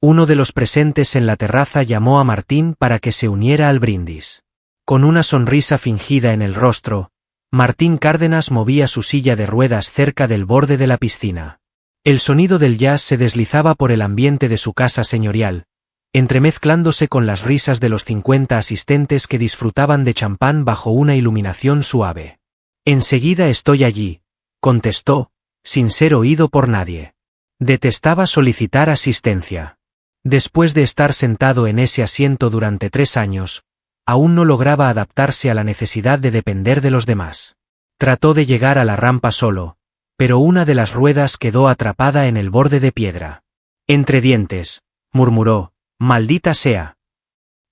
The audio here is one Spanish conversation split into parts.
Uno de los presentes en la terraza llamó a Martín para que se uniera al brindis. Con una sonrisa fingida en el rostro, Martín Cárdenas movía su silla de ruedas cerca del borde de la piscina. El sonido del jazz se deslizaba por el ambiente de su casa señorial, entremezclándose con las risas de los 50 asistentes que disfrutaban de champán bajo una iluminación suave. «Enseguida estoy allí», contestó, sin ser oído por nadie. Detestaba solicitar asistencia. Después de estar sentado en ese asiento durante 3 años, aún no lograba adaptarse a la necesidad de depender de los demás. Trató de llegar a la rampa solo, pero una de las ruedas quedó atrapada en el borde de piedra. Entre dientes, murmuró, «Maldita sea».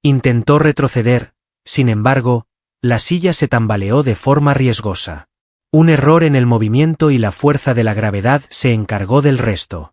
Intentó retroceder, sin embargo, la silla se tambaleó de forma riesgosa. Un error en el movimiento y la fuerza de la gravedad se encargó del resto.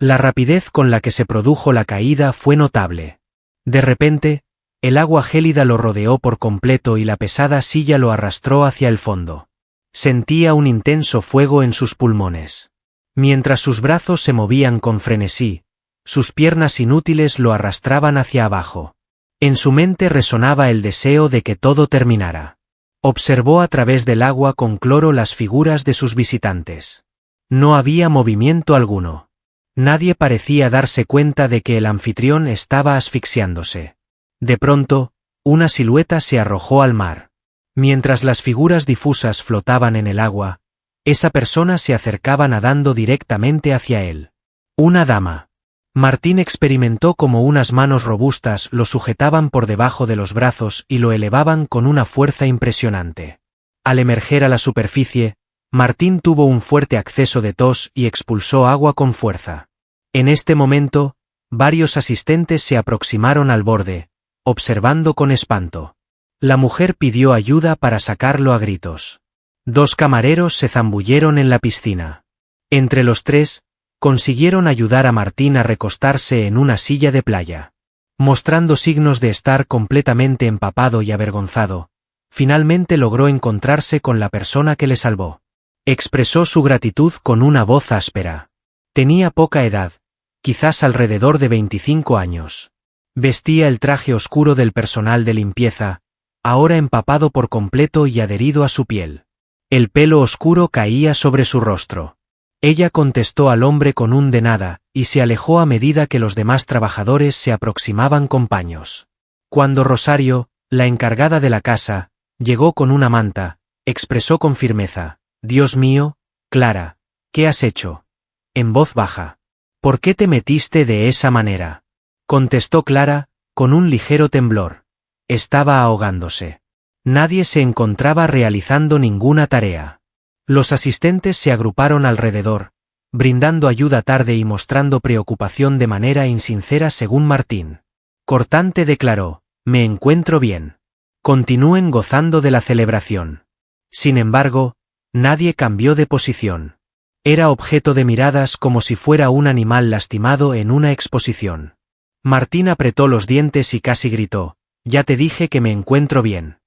La rapidez con la que se produjo la caída fue notable. De repente, el agua gélida lo rodeó por completo y la pesada silla lo arrastró hacia el fondo. Sentía un intenso fuego en sus pulmones. Mientras sus brazos se movían con frenesí, sus piernas inútiles lo arrastraban hacia abajo. En su mente resonaba el deseo de que todo terminara. Observó a través del agua con cloro las figuras de sus visitantes. No había movimiento alguno. Nadie parecía darse cuenta de que el anfitrión estaba asfixiándose. De pronto, una silueta se arrojó al mar. Mientras las figuras difusas flotaban en el agua, esa persona se acercaba nadando directamente hacia él. Una dama. Martín experimentó como unas manos robustas lo sujetaban por debajo de los brazos y lo elevaban con una fuerza impresionante. Al emerger a la superficie, Martín tuvo un fuerte acceso de tos y expulsó agua con fuerza. En este momento, varios asistentes se aproximaron al borde, observando con espanto. La mujer pidió ayuda para sacarlo a gritos. 2 camareros se zambulleron en la piscina. Entre los 3, consiguieron ayudar a Martín a recostarse en una silla de playa. Mostrando signos de estar completamente empapado y avergonzado, finalmente logró encontrarse con la persona que le salvó. Expresó su gratitud con una voz áspera. Tenía poca edad, quizás alrededor de 25 años. Vestía el traje oscuro del personal de limpieza, ahora empapado por completo y adherido a su piel. El pelo oscuro caía sobre su rostro. Ella contestó al hombre con un de nada, y se alejó a medida que los demás trabajadores se aproximaban con paños. Cuando Rosario, la encargada de la casa, llegó con una manta, expresó con firmeza, «Dios mío, Clara, ¿qué has hecho?», en voz baja. «¿Por qué te metiste de esa manera?», contestó Clara, con un ligero temblor. Estaba ahogándose. Nadie se encontraba realizando ninguna tarea. Los asistentes se agruparon alrededor, brindando ayuda tarde y mostrando preocupación de manera insincera según Martín. Cortante declaró, «Me encuentro bien. Continúen gozando de la celebración». Sin embargo, nadie cambió de posición. Era objeto de miradas como si fuera un animal lastimado en una exposición. Martín apretó los dientes y casi gritó, «Ya te dije que me encuentro bien».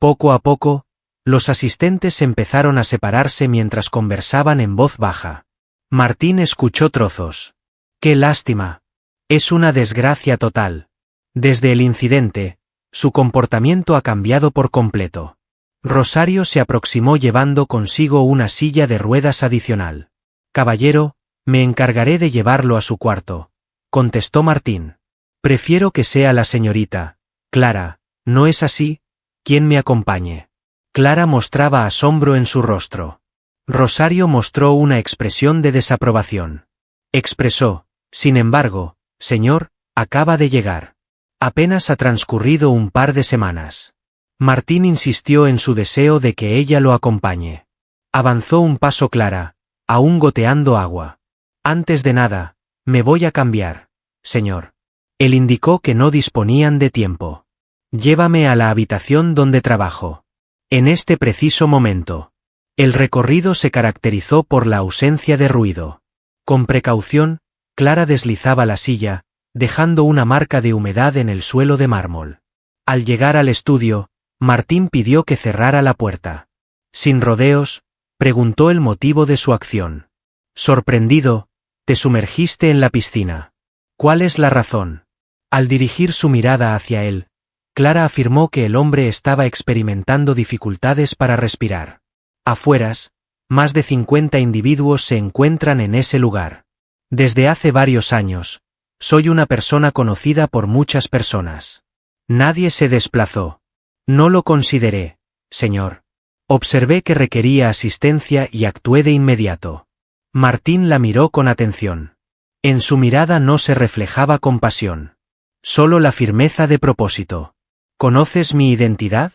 Poco a poco, los asistentes empezaron a separarse mientras conversaban en voz baja. Martín escuchó trozos. «Qué lástima. Es una desgracia total. Desde el incidente, su comportamiento ha cambiado por completo». Rosario se aproximó llevando consigo una silla de ruedas adicional. «Caballero, me encargaré de llevarlo a su cuarto», contestó Martín. «Prefiero que sea la señorita Clara, ¿no es así?, quien me acompañe». Clara mostraba asombro en su rostro. Rosario mostró una expresión de desaprobación. Expresó, «Sin embargo, señor, acaba de llegar. Apenas ha transcurrido un par de semanas». Martín insistió en su deseo de que ella lo acompañe. Avanzó un paso Clara, aún goteando agua. «Antes de nada, me voy a cambiar, señor». Él indicó que no disponían de tiempo. «Llévame a la habitación donde trabajo. En este preciso momento». El recorrido se caracterizó por la ausencia de ruido. Con precaución, Clara deslizaba la silla, dejando una marca de humedad en el suelo de mármol. Al llegar al estudio, Martín pidió que cerrara la puerta. Sin rodeos, preguntó el motivo de su acción. Sorprendido, «Te sumergiste en la piscina». ¿Cuál es la razón? Al dirigir su mirada hacia él, Clara afirmó que el hombre estaba experimentando dificultades para respirar. Afueras, más de 50 individuos se encuentran en ese lugar. Desde hace varios años, soy una persona conocida por muchas personas. Nadie se desplazó. No lo consideré, señor. Observé que requería asistencia y actué de inmediato. Martín la miró con atención. En su mirada no se reflejaba compasión. Solo la firmeza de propósito. ¿Conoces mi identidad?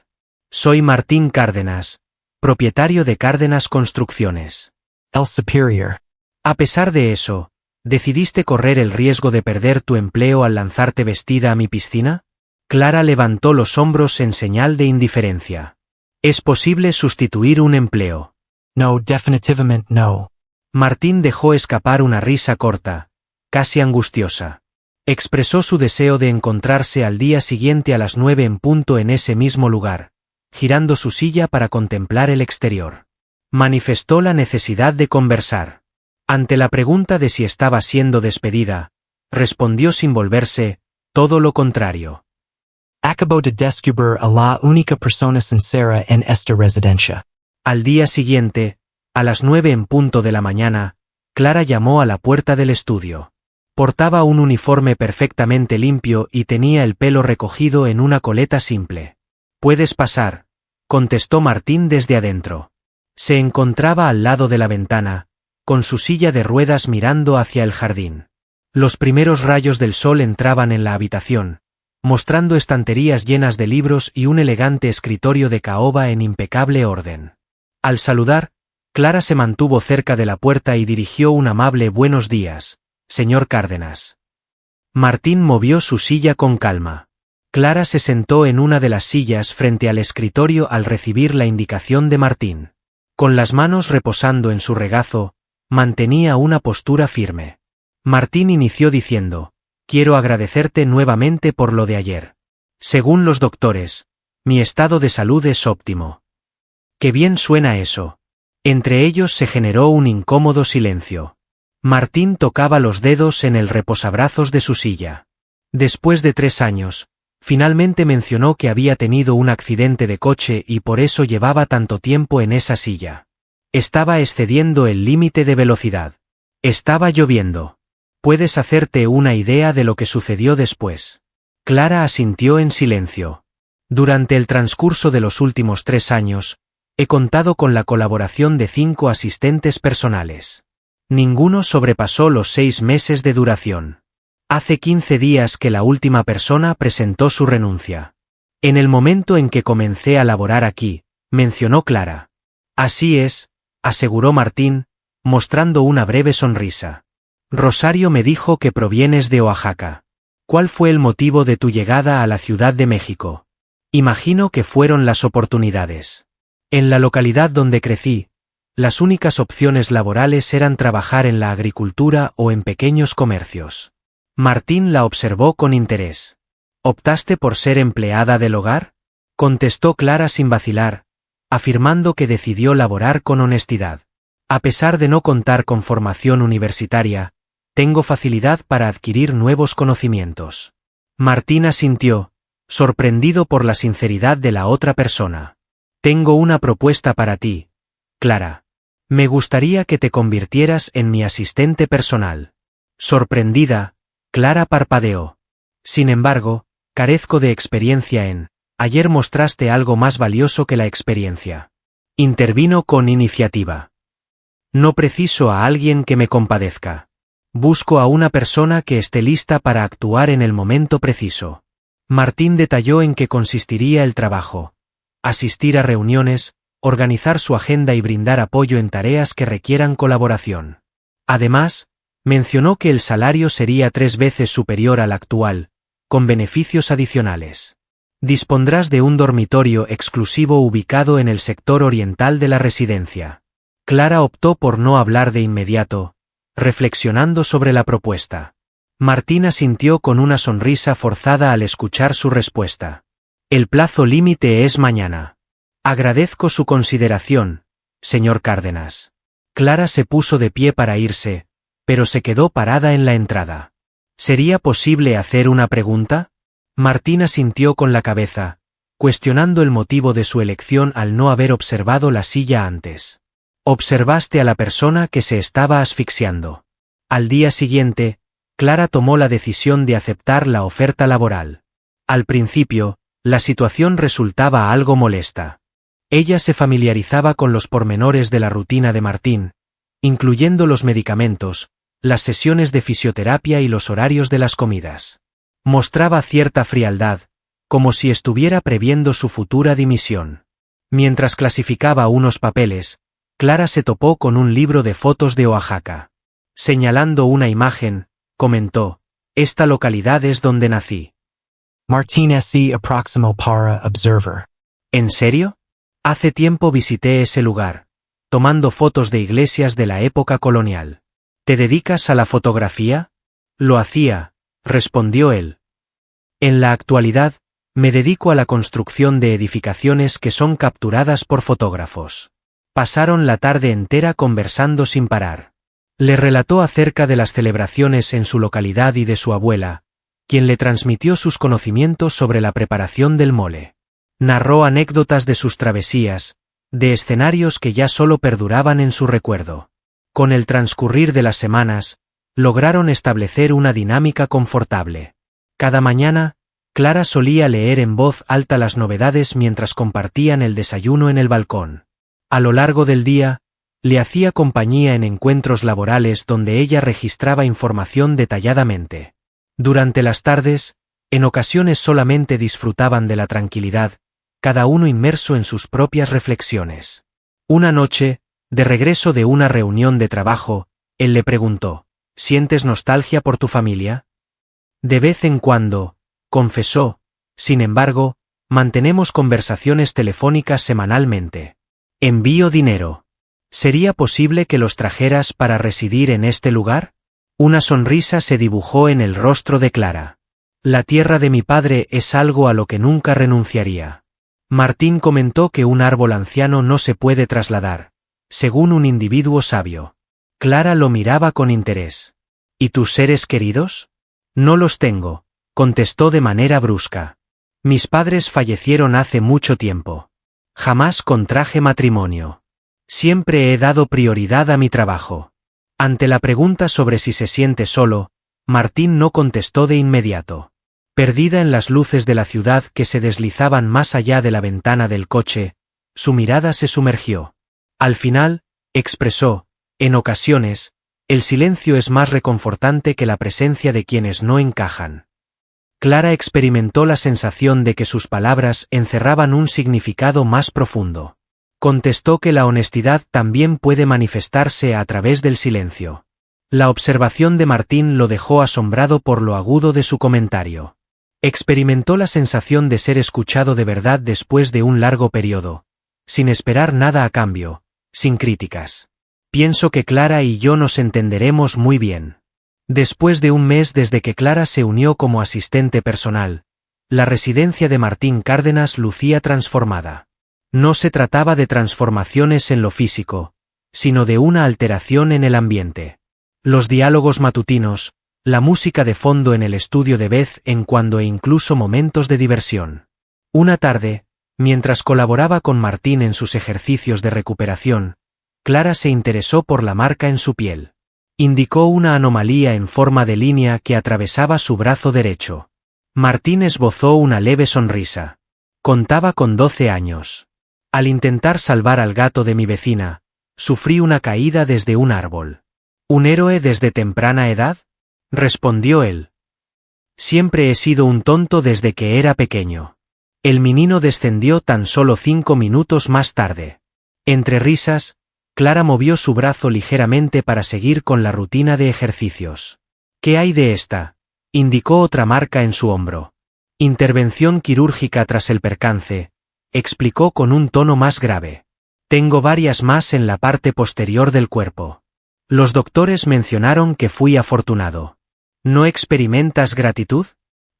Soy Martín Cárdenas, propietario de Cárdenas Construcciones. El Superior. A pesar de eso, ¿decidiste correr el riesgo de perder tu empleo al lanzarte vestida a mi piscina? Clara levantó los hombros en señal de indiferencia. ¿Es posible sustituir un empleo? No, definitivamente no. Martín dejó escapar una risa corta, casi angustiosa. Expresó su deseo de encontrarse al día siguiente a las 9 en punto en ese mismo lugar, girando su silla para contemplar el exterior. Manifestó la necesidad de conversar. Ante la pregunta de si estaba siendo despedida, respondió sin volverse, todo lo contrario. Acabo de descubrir a la única persona sincera en esta residencia. Al día siguiente, a las 9 en punto de la mañana, Clara llamó a la puerta del estudio. Portaba un uniforme perfectamente limpio y tenía el pelo recogido en una coleta simple. «Puedes pasar», contestó Martín desde adentro. Se encontraba al lado de la ventana, con su silla de ruedas mirando hacia el jardín. Los primeros rayos del sol entraban en la habitación, mostrando estanterías llenas de libros y un elegante escritorio de caoba en impecable orden. Al saludar, Clara se mantuvo cerca de la puerta y dirigió un amable «Buenos días, señor Cárdenas». Martín movió su silla con calma. Clara se sentó en una de las sillas frente al escritorio al recibir la indicación de Martín. Con las manos reposando en su regazo, mantenía una postura firme. Martín inició diciendo, «Quiero agradecerte nuevamente por lo de ayer. Según los doctores, mi estado de salud es óptimo». «Qué bien suena eso». Entre ellos se generó un incómodo silencio. Martín tocaba los dedos en el reposabrazos de su silla. Después de 3 años, finalmente mencionó que había tenido un accidente de coche y por eso llevaba tanto tiempo en esa silla. Estaba excediendo el límite de velocidad. Estaba lloviendo. ¿Puedes hacerte una idea de lo que sucedió después? Clara asintió en silencio. Durante el transcurso de los últimos 3 años, he contado con la colaboración de 5 asistentes personales. Ninguno sobrepasó los 6 meses de duración. Hace 15 días que la última persona presentó su renuncia. En el momento en que comencé a laborar aquí, mencionó Clara. Así es, aseguró Martín, mostrando una breve sonrisa. Rosario me dijo que provienes de Oaxaca. ¿Cuál fue el motivo de tu llegada a la Ciudad de México? Imagino que fueron las oportunidades. En la localidad donde crecí, las únicas opciones laborales eran trabajar en la agricultura o en pequeños comercios. Martín la observó con interés. ¿Optaste por ser empleada del hogar? Contestó Clara sin vacilar, afirmando que decidió laborar con honestidad. A pesar de no contar con formación universitaria, tengo facilidad para adquirir nuevos conocimientos. Martín asintió, sorprendido por la sinceridad de la otra persona. Tengo una propuesta para ti, Clara. Me gustaría que te convirtieras en mi asistente personal. Sorprendida, Clara parpadeó. Sin embargo, carezco de experiencia en. Ayer mostraste algo más valioso que la experiencia. Intervino con iniciativa. No preciso a alguien que me compadezca. Busco a una persona que esté lista para actuar en el momento preciso. Martín detalló en qué consistiría el trabajo. Asistir a reuniones, organizar su agenda y brindar apoyo en tareas que requieran colaboración. Además, mencionó que el salario sería 3 veces superior al actual, con beneficios adicionales. Dispondrás de un dormitorio exclusivo ubicado en el sector oriental de la residencia. Clara optó por no hablar de inmediato, reflexionando sobre la propuesta. Martín asintió con una sonrisa forzada al escuchar su respuesta. El plazo límite es mañana. Agradezco su consideración, señor Cárdenas. Clara se puso de pie para irse, pero se quedó parada en la entrada. ¿Sería posible hacer una pregunta? Martín asintió con la cabeza, cuestionando el motivo de su elección al no haber observado la silla antes. Observaste a la persona que se estaba asfixiando. Al día siguiente, Clara tomó la decisión de aceptar la oferta laboral. Al principio, la situación resultaba algo molesta. Ella se familiarizaba con los pormenores de la rutina de Martín, incluyendo los medicamentos, las sesiones de fisioterapia y los horarios de las comidas. Mostraba cierta frialdad, como si estuviera previendo su futura dimisión. Mientras clasificaba unos papeles, Clara se topó con un libro de fotos de Oaxaca. Señalando una imagen, comentó: «Esta localidad es donde nací». Martín S. Aproximo para Observer. ¿En serio? Hace tiempo visité ese lugar, tomando fotos de iglesias de la época colonial. ¿Te dedicas a la fotografía? Lo hacía, respondió él. En la actualidad, me dedico a la construcción de edificaciones que son capturadas por fotógrafos. Pasaron la tarde entera conversando sin parar. Le relató acerca de las celebraciones en su localidad y de su abuela, quien le transmitió sus conocimientos sobre la preparación del mole. Narró anécdotas de sus travesías, de escenarios que ya solo perduraban en su recuerdo. Con el transcurrir de las semanas, lograron establecer una dinámica confortable. Cada mañana, Clara solía leer en voz alta las novedades mientras compartían el desayuno en el balcón. A lo largo del día, le hacía compañía en encuentros laborales donde ella registraba información detalladamente. Durante las tardes, en ocasiones solamente disfrutaban de la tranquilidad, cada uno inmerso en sus propias reflexiones. Una noche, de regreso de una reunión de trabajo, él le preguntó: ¿sientes nostalgia por tu familia? De vez en cuando, confesó. Sin embargo, mantenemos conversaciones telefónicas semanalmente. Envío dinero. ¿Sería posible que los trajeras para residir en este lugar? Una sonrisa se dibujó en el rostro de Clara. La tierra de mi padre es algo a lo que nunca renunciaría. Martín comentó que un árbol anciano no se puede trasladar, según un individuo sabio. Clara lo miraba con interés. ¿Y tus seres queridos? No los tengo, contestó de manera brusca. Mis padres fallecieron hace mucho tiempo. Jamás contraje matrimonio. Siempre he dado prioridad a mi trabajo. Ante la pregunta sobre si se siente solo, Martín no contestó de inmediato. Perdida en las luces de la ciudad que se deslizaban más allá de la ventana del coche, su mirada se sumergió. Al final, expresó: en ocasiones, el silencio es más reconfortante que la presencia de quienes no encajan. Clara experimentó la sensación de que sus palabras encerraban un significado más profundo. Contestó que la honestidad también puede manifestarse a través del silencio. La observación de Martín lo dejó asombrado por lo agudo de su comentario. Experimentó la sensación de ser escuchado de verdad después de un largo periodo, sin esperar nada a cambio, sin críticas. Pienso que Clara y yo nos entenderemos muy bien. Después de un mes desde que Clara se unió como asistente personal, la residencia de Martín Cárdenas lucía transformada. No se trataba de transformaciones en lo físico, sino de una alteración en el ambiente. Los diálogos matutinos, la música de fondo en el estudio de vez en cuando e incluso momentos de diversión. Una tarde, mientras colaboraba con Martín en sus ejercicios de recuperación, Clara se interesó por la marca en su piel. Indicó una anomalía en forma de línea que atravesaba su brazo derecho. Martín esbozó una leve sonrisa. Contaba con 12 años. Al intentar salvar al gato de mi vecina, sufrí una caída desde un árbol. ¿Un héroe desde temprana edad?, respondió él. Siempre he sido un tonto desde que era pequeño. El menino descendió tan solo 5 minutos más tarde. Entre risas, Clara movió su brazo ligeramente para seguir con la rutina de ejercicios. ¿Qué hay de esta?, indicó otra marca en su hombro. Intervención quirúrgica tras el percance, explicó con un tono más grave. Tengo varias más en la parte posterior del cuerpo. Los doctores mencionaron que fui afortunado. ¿No experimentas gratitud?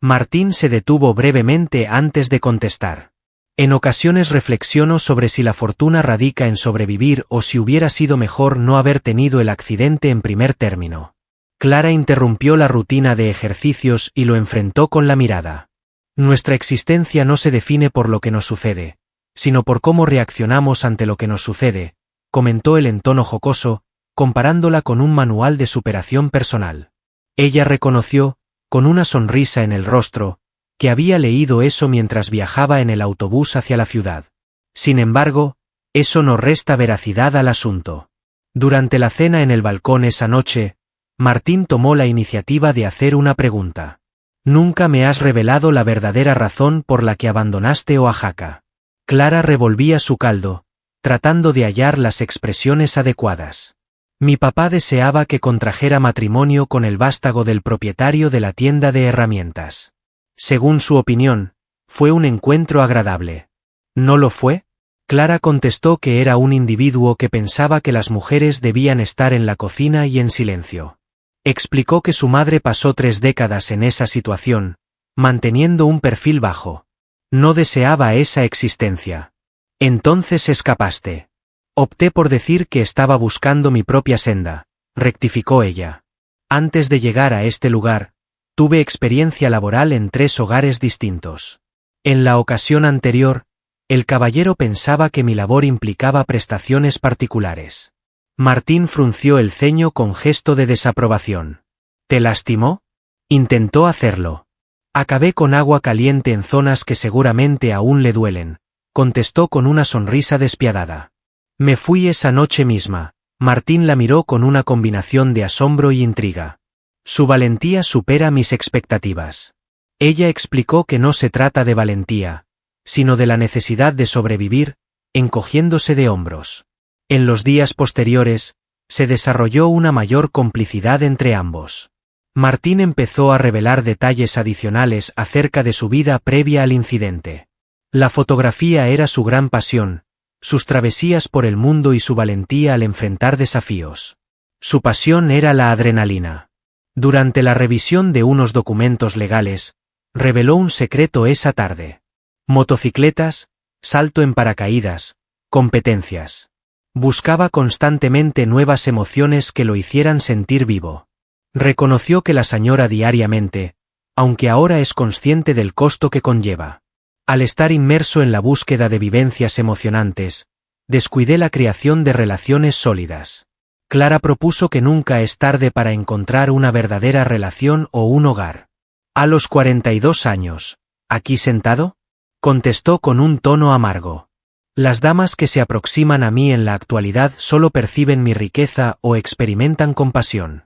Martín se detuvo brevemente antes de contestar. En ocasiones reflexiono sobre si la fortuna radica en sobrevivir o si hubiera sido mejor no haber tenido el accidente en primer término. Clara interrumpió la rutina de ejercicios y lo enfrentó con la mirada. Nuestra existencia no se define por lo que nos sucede, sino por cómo reaccionamos ante lo que nos sucede, comentó él en tono jocoso, comparándola con un manual de superación personal. Ella reconoció, con una sonrisa en el rostro, que había leído eso mientras viajaba en el autobús hacia la ciudad. Sin embargo, eso no resta veracidad al asunto. Durante la cena en el balcón esa noche, Martín tomó la iniciativa de hacer una pregunta. «Nunca me has revelado la verdadera razón por la que abandonaste Oaxaca». Clara revolvía su caldo, tratando de hallar las expresiones adecuadas. «Mi papá deseaba que contrajera matrimonio con el vástago del propietario de la tienda de herramientas. Según su opinión, fue un encuentro agradable». «¿No lo fue?». Clara contestó que era un individuo que pensaba que las mujeres debían estar en la cocina y en silencio. Explicó que su madre pasó 3 décadas en esa situación, manteniendo un perfil bajo. No deseaba esa existencia. «Entonces escapaste». «Opté por decir que estaba buscando mi propia senda», rectificó ella. «Antes de llegar a este lugar, tuve experiencia laboral en 3 hogares distintos. En la ocasión anterior, el caballero pensaba que mi labor implicaba prestaciones particulares». Martín frunció el ceño con gesto de desaprobación. «¿Te lastimó?». «Intentó hacerlo. Acabé con agua caliente en zonas que seguramente aún le duelen», contestó con una sonrisa despiadada. «Me fui esa noche misma». Martín la miró con una combinación de asombro y intriga. «Su valentía supera mis expectativas». Ella explicó que no se trata de valentía, sino de la necesidad de sobrevivir, encogiéndose de hombros. En los días posteriores, se desarrolló una mayor complicidad entre ambos. Martín empezó a revelar detalles adicionales acerca de su vida previa al incidente. La fotografía era su gran pasión, sus travesías por el mundo y su valentía al enfrentar desafíos. Su pasión era la adrenalina. Durante la revisión de unos documentos legales, reveló un secreto esa tarde. Motocicletas, salto en paracaídas, competencias. Buscaba constantemente nuevas emociones que lo hicieran sentir vivo. Reconoció que las añora diariamente, aunque ahora es consciente del costo que conlleva. Al estar inmerso en la búsqueda de vivencias emocionantes, descuidé la creación de relaciones sólidas. Clara propuso que nunca es tarde para encontrar una verdadera relación o un hogar. «A los 42 años, ¿aquí sentado?», contestó con un tono amargo. «Las damas que se aproximan a mí en la actualidad solo perciben mi riqueza o experimentan compasión.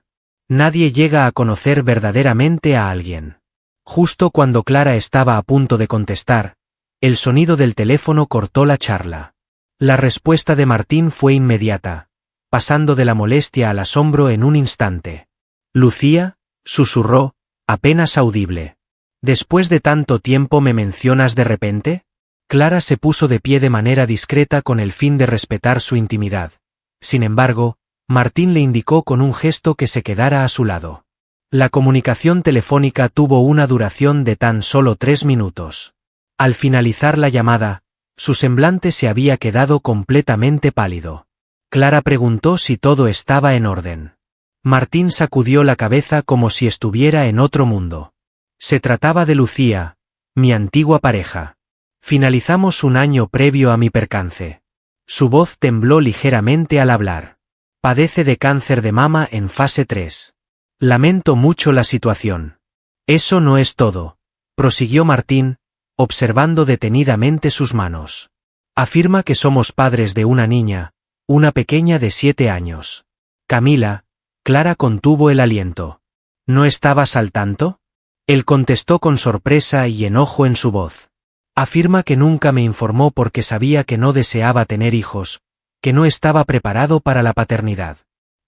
Nadie llega a conocer verdaderamente a alguien». Justo cuando Clara estaba a punto de contestar, el sonido del teléfono cortó la charla. La respuesta de Martín fue inmediata, pasando de la molestia al asombro en un instante. «Lucía», susurró, apenas audible. «¿Después de tanto tiempo me mencionas de repente?». Clara se puso de pie de manera discreta con el fin de respetar su intimidad. Sin embargo, Martín le indicó con un gesto que se quedara a su lado. La comunicación telefónica tuvo una duración de tan solo 3 minutos. Al finalizar la llamada, su semblante se había quedado completamente pálido. Clara preguntó si todo estaba en orden. Martín sacudió la cabeza como si estuviera en otro mundo. Se trataba de Lucía, mi antigua pareja. Finalizamos un año previo a mi percance. Su voz tembló ligeramente al hablar. Padece de cáncer de mama en fase 3. Lamento mucho la situación. Eso no es todo, prosiguió Martín, observando detenidamente sus manos. Afirma que somos padres de una niña, una pequeña de 7 años. Camila, Clara contuvo el aliento. ¿No estabas al tanto? Él contestó con sorpresa y enojo en su voz. Afirma que nunca me informó porque sabía que no deseaba tener hijos, que no estaba preparado para la paternidad.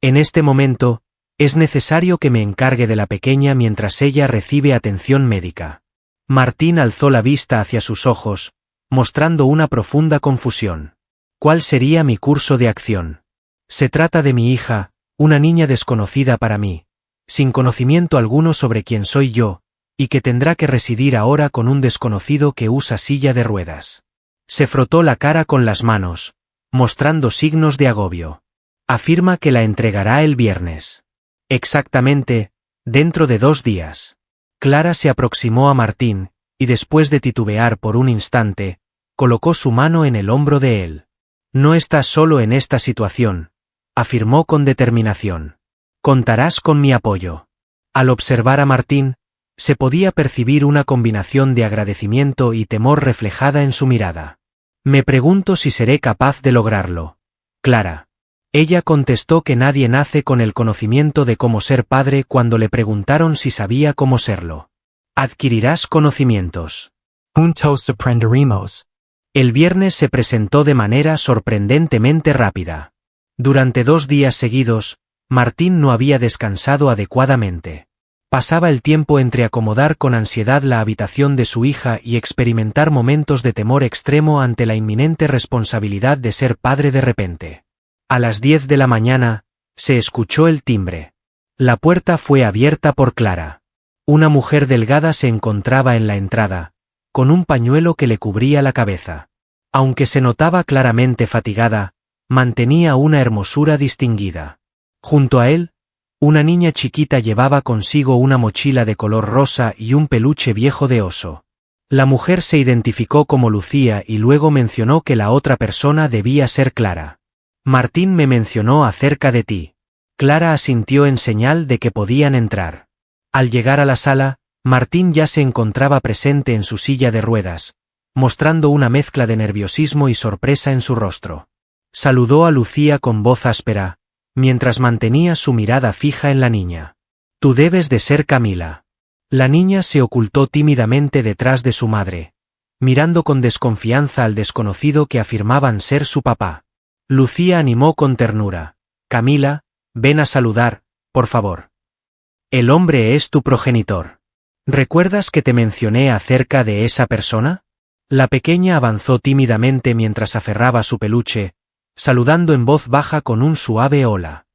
En este momento, es necesario que me encargue de la pequeña mientras ella recibe atención médica. Martín alzó la vista hacia sus ojos, mostrando una profunda confusión. ¿Cuál sería mi curso de acción? Se trata de mi hija, una niña desconocida para mí, sin conocimiento alguno sobre quién soy yo, y que tendrá que residir ahora con un desconocido que usa silla de ruedas. Se frotó la cara con las manos, mostrando signos de agobio. Afirma que la entregará el viernes. Exactamente, dentro de 2 días. Clara se aproximó a Martín, y después de titubear por un instante, colocó su mano en el hombro de él. No estás solo en esta situación, afirmó con determinación. Contarás con mi apoyo. Al observar a Martín, se podía percibir una combinación de agradecimiento y temor reflejada en su mirada. Me pregunto si seré capaz de lograrlo. Clara. Ella contestó que nadie nace con el conocimiento de cómo ser padre cuando le preguntaron si sabía cómo serlo. Adquirirás conocimientos. Juntos aprenderemos. El viernes se presentó de manera sorprendentemente rápida. Durante 2 días seguidos, Martín no había descansado adecuadamente. Pasaba el tiempo entre acomodar con ansiedad la habitación de su hija y experimentar momentos de temor extremo ante la inminente responsabilidad de ser padre de repente. A las 10 de la mañana, se escuchó el timbre. La puerta fue abierta por Clara. Una mujer delgada se encontraba en la entrada, con un pañuelo que le cubría la cabeza. Aunque se notaba claramente fatigada, mantenía una hermosura distinguida. Junto a él, una niña chiquita llevaba consigo una mochila de color rosa y un peluche viejo de oso. La mujer se identificó como Lucía y luego mencionó que la otra persona debía ser Clara. Martín me mencionó acerca de ti. Clara asintió en señal de que podían entrar. Al llegar a la sala, Martín ya se encontraba presente en su silla de ruedas, mostrando una mezcla de nerviosismo y sorpresa en su rostro. Saludó a Lucía con voz áspera, mientras mantenía su mirada fija en la niña. Tú debes de ser Camila. La niña se ocultó tímidamente detrás de su madre, mirando con desconfianza al desconocido que afirmaban ser su papá. Lucía animó con ternura. Camila, ven a saludar, por favor. El hombre es tu progenitor. ¿Recuerdas que te mencioné acerca de esa persona? La pequeña avanzó tímidamente mientras aferraba su peluche, saludando en voz baja con un suave hola.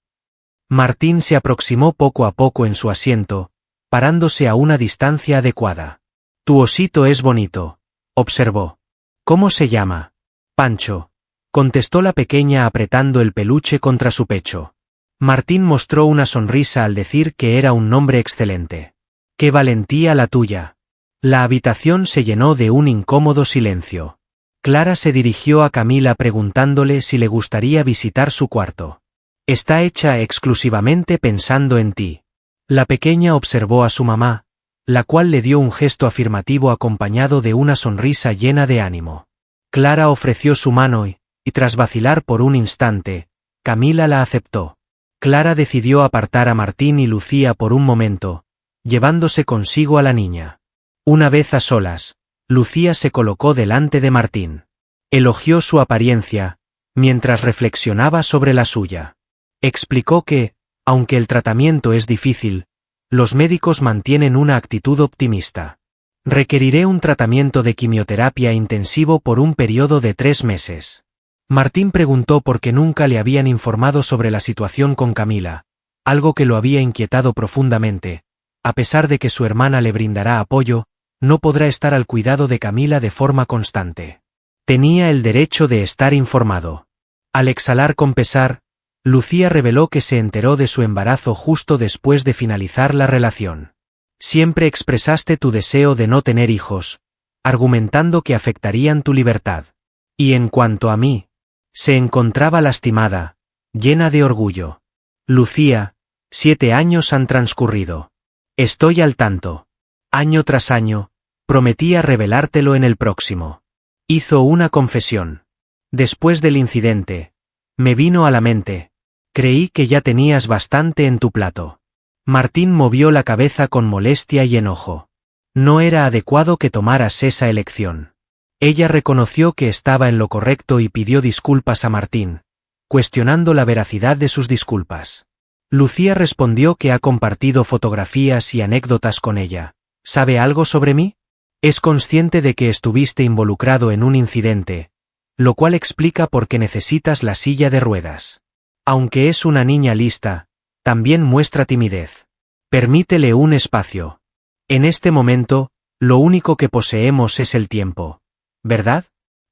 Martín se aproximó poco a poco en su asiento, parándose a una distancia adecuada. Tu osito es bonito, observó. ¿Cómo se llama? Pancho, contestó la pequeña apretando el peluche contra su pecho. Martín mostró una sonrisa al decir que era un nombre excelente. ¡Qué valentía la tuya! La habitación se llenó de un incómodo silencio. Clara se dirigió a Camila preguntándole si le gustaría visitar su cuarto. Está hecha exclusivamente pensando en ti. La pequeña observó a su mamá, la cual le dio un gesto afirmativo acompañado de una sonrisa llena de ánimo. Clara ofreció su mano y tras vacilar por un instante, Camila la aceptó. Clara decidió apartar a Martín y Lucía por un momento, llevándose consigo a la niña. Una vez a solas, Lucía se colocó delante de Martín. Elogió su apariencia, mientras reflexionaba sobre la suya. Explicó que, aunque el tratamiento es difícil, los médicos mantienen una actitud optimista. Requeriré un tratamiento de quimioterapia intensivo por un periodo de 3 meses. Martín preguntó por qué nunca le habían informado sobre la situación con Camila, algo que lo había inquietado profundamente. A pesar de que su hermana le brindará apoyo, no podrá estar al cuidado de Camila de forma constante. Tenía el derecho de estar informado. Al exhalar con pesar, Lucía reveló que se enteró de su embarazo justo después de finalizar la relación. Siempre expresaste tu deseo de no tener hijos, argumentando que afectarían tu libertad. Y en cuanto a mí, se encontraba lastimada, llena de orgullo. Lucía, 7 años han transcurrido. Estoy al tanto. Año tras año, prometía revelártelo en el próximo. Hizo una confesión. Después del incidente, me vino a la mente. Creí que ya tenías bastante en tu plato. Martín movió la cabeza con molestia y enojo. No era adecuado que tomaras esa elección. Ella reconoció que estaba en lo correcto y pidió disculpas a Martín, cuestionando la veracidad de sus disculpas. Lucía respondió que ha compartido fotografías y anécdotas con ella. ¿Sabe algo sobre mí? Es consciente de que estuviste involucrado en un incidente, lo cual explica por qué necesitas la silla de ruedas. Aunque es una niña lista, también muestra timidez. Permítele un espacio. En este momento, lo único que poseemos es el tiempo, ¿verdad?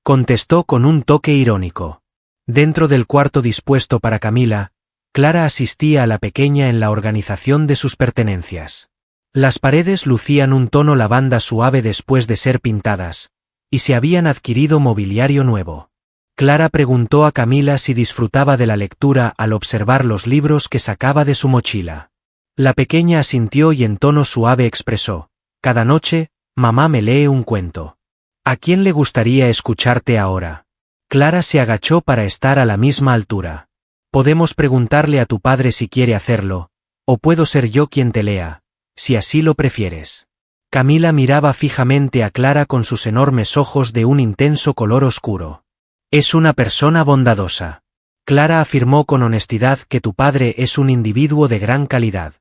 Contestó con un toque irónico. Dentro del cuarto dispuesto para Camila, Clara asistía a la pequeña en la organización de sus pertenencias. Las paredes lucían un tono lavanda suave después de ser pintadas, y se habían adquirido mobiliario nuevo. Clara preguntó a Camila si disfrutaba de la lectura al observar los libros que sacaba de su mochila. La pequeña asintió y en tono suave expresó: «Cada noche, mamá me lee un cuento. ¿A quién le gustaría escucharte ahora?» Clara se agachó para estar a la misma altura. «Podemos preguntarle a tu padre si quiere hacerlo, o puedo ser yo quien te lea, si así lo prefieres». Camila miraba fijamente a Clara con sus enormes ojos de un intenso color oscuro. «Es una persona bondadosa». Clara afirmó con honestidad que tu padre es un individuo de gran calidad.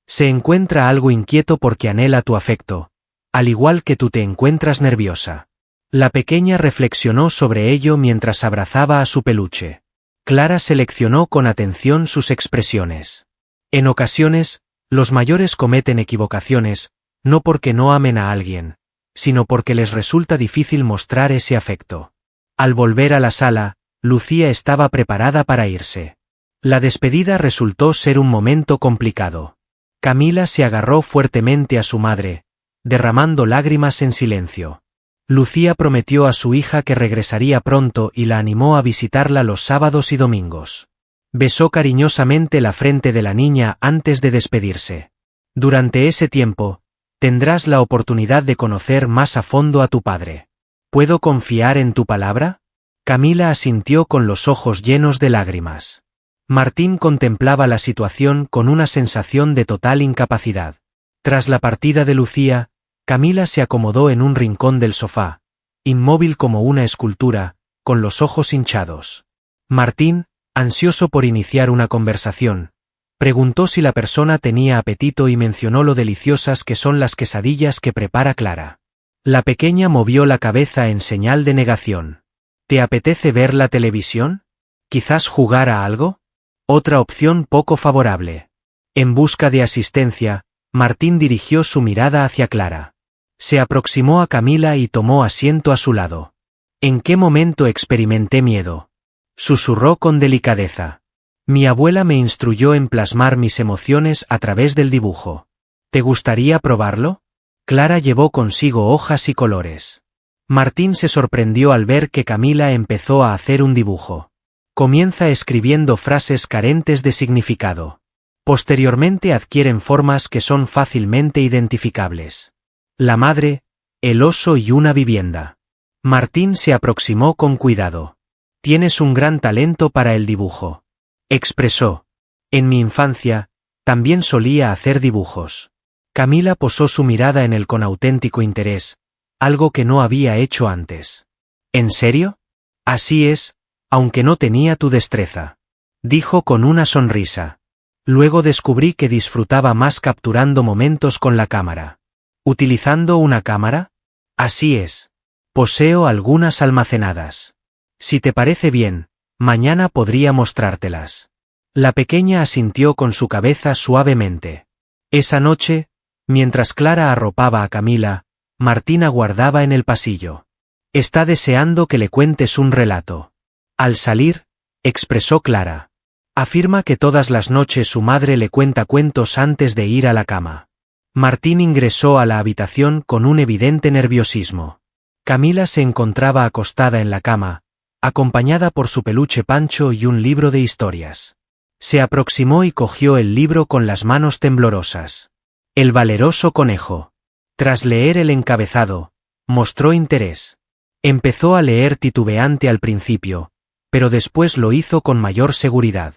Se encuentra algo inquieto porque anhela tu afecto, al igual que tú te encuentras nerviosa. La pequeña reflexionó sobre ello mientras abrazaba a su peluche. Clara seleccionó con atención sus expresiones. En ocasiones, los mayores cometen equivocaciones, no porque no amen a alguien, sino porque les resulta difícil mostrar ese afecto. Al volver a la sala, Lucía estaba preparada para irse. La despedida resultó ser un momento complicado. Camila se agarró fuertemente a su madre, derramando lágrimas en silencio. Lucía prometió a su hija que regresaría pronto y la animó a visitarla los sábados y domingos. Besó cariñosamente la frente de la niña antes de despedirse. Durante ese tiempo, tendrás la oportunidad de conocer más a fondo a tu padre. ¿Puedo confiar en tu palabra? Camila asintió con los ojos llenos de lágrimas. Martín contemplaba la situación con una sensación de total incapacidad. Tras la partida de Lucía, Camila se acomodó en un rincón del sofá, inmóvil como una escultura, con los ojos hinchados. Martín, ansioso por iniciar una conversación, preguntó si la persona tenía apetito y mencionó lo deliciosas que son las quesadillas que prepara Clara. La pequeña movió la cabeza en señal de negación. ¿Te apetece ver la televisión? ¿Quizás jugar a algo? Otra opción poco favorable. En busca de asistencia, Martín dirigió su mirada hacia Clara. Se aproximó a Camila y tomó asiento a su lado. ¿En qué momento experimenté miedo?, susurró con delicadeza. Mi abuela me instruyó en plasmar mis emociones a través del dibujo. ¿Te gustaría probarlo? Clara llevó consigo hojas y colores. Martín se sorprendió al ver que Camila empezó a hacer un dibujo. Comienza escribiendo frases carentes de significado. Posteriormente adquieren formas que son fácilmente identificables. La madre, el oso y una vivienda. Martín se aproximó con cuidado. Tienes un gran talento para el dibujo, expresó. En mi infancia, también solía hacer dibujos. Camila posó su mirada en él con auténtico interés, algo que no había hecho antes. ¿En serio? Así es, aunque no tenía tu destreza, dijo con una sonrisa. Luego descubrí que disfrutaba más capturando momentos con la cámara. ¿Utilizando una cámara? Así es. Poseo algunas almacenadas. Si te parece bien, mañana podría mostrártelas. La pequeña asintió con su cabeza suavemente. Esa noche, mientras Clara arropaba a Camila, Martín aguardaba en el pasillo. Está deseando que le cuentes un relato. Al salir, expresó Clara. Afirma que todas las noches su madre le cuenta cuentos antes de ir a la cama. Martín ingresó a la habitación con un evidente nerviosismo. Camila se encontraba acostada en la cama, acompañada por su peluche Pancho y un libro de historias. Se aproximó y cogió el libro con las manos temblorosas. El valeroso conejo. Tras leer el encabezado, mostró interés. Empezó a leer titubeante al principio, pero después lo hizo con mayor seguridad.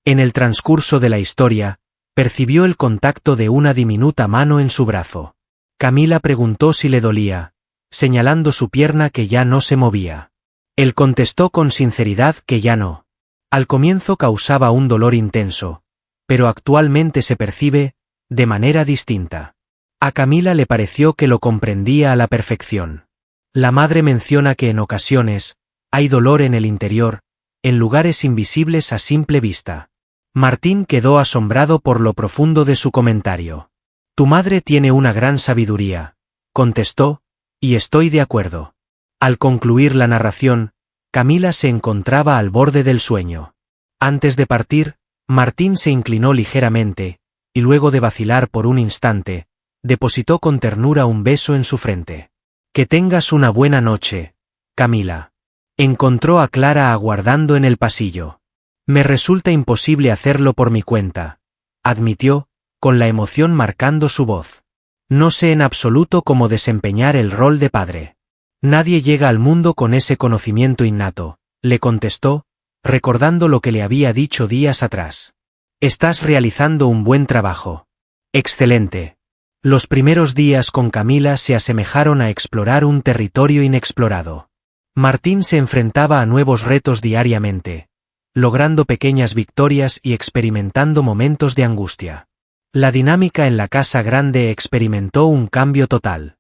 En el transcurso de la historia, percibió el contacto de una diminuta mano en su brazo. Camila preguntó si le dolía, señalando su pierna que ya no se movía. Él contestó con sinceridad que ya no. Al comienzo causaba un dolor intenso, pero actualmente se percibe, de manera distinta. A Camila le pareció que lo comprendía a la perfección. La madre menciona que en ocasiones, hay dolor en el interior, en lugares invisibles a simple vista. Martín quedó asombrado por lo profundo de su comentario. Tu madre tiene una gran sabiduría, contestó, y estoy de acuerdo. Al concluir la narración, Camila se encontraba al borde del sueño. Antes de partir, Martín se inclinó ligeramente, y luego de vacilar por un instante, depositó con ternura un beso en su frente. Que tengas una buena noche, Camila. Encontró a Clara aguardando en el pasillo. Me resulta imposible hacerlo por mi cuenta, admitió, con la emoción marcando su voz. No sé en absoluto cómo desempeñar el rol de padre. Nadie llega al mundo con ese conocimiento innato, le contestó, recordando lo que le había dicho días atrás. Estás realizando un buen trabajo. Excelente. Los primeros días con Camila se asemejaron a explorar un territorio inexplorado. Martín se enfrentaba a nuevos retos diariamente, logrando pequeñas victorias y experimentando momentos de angustia. La dinámica en la casa grande experimentó un cambio total.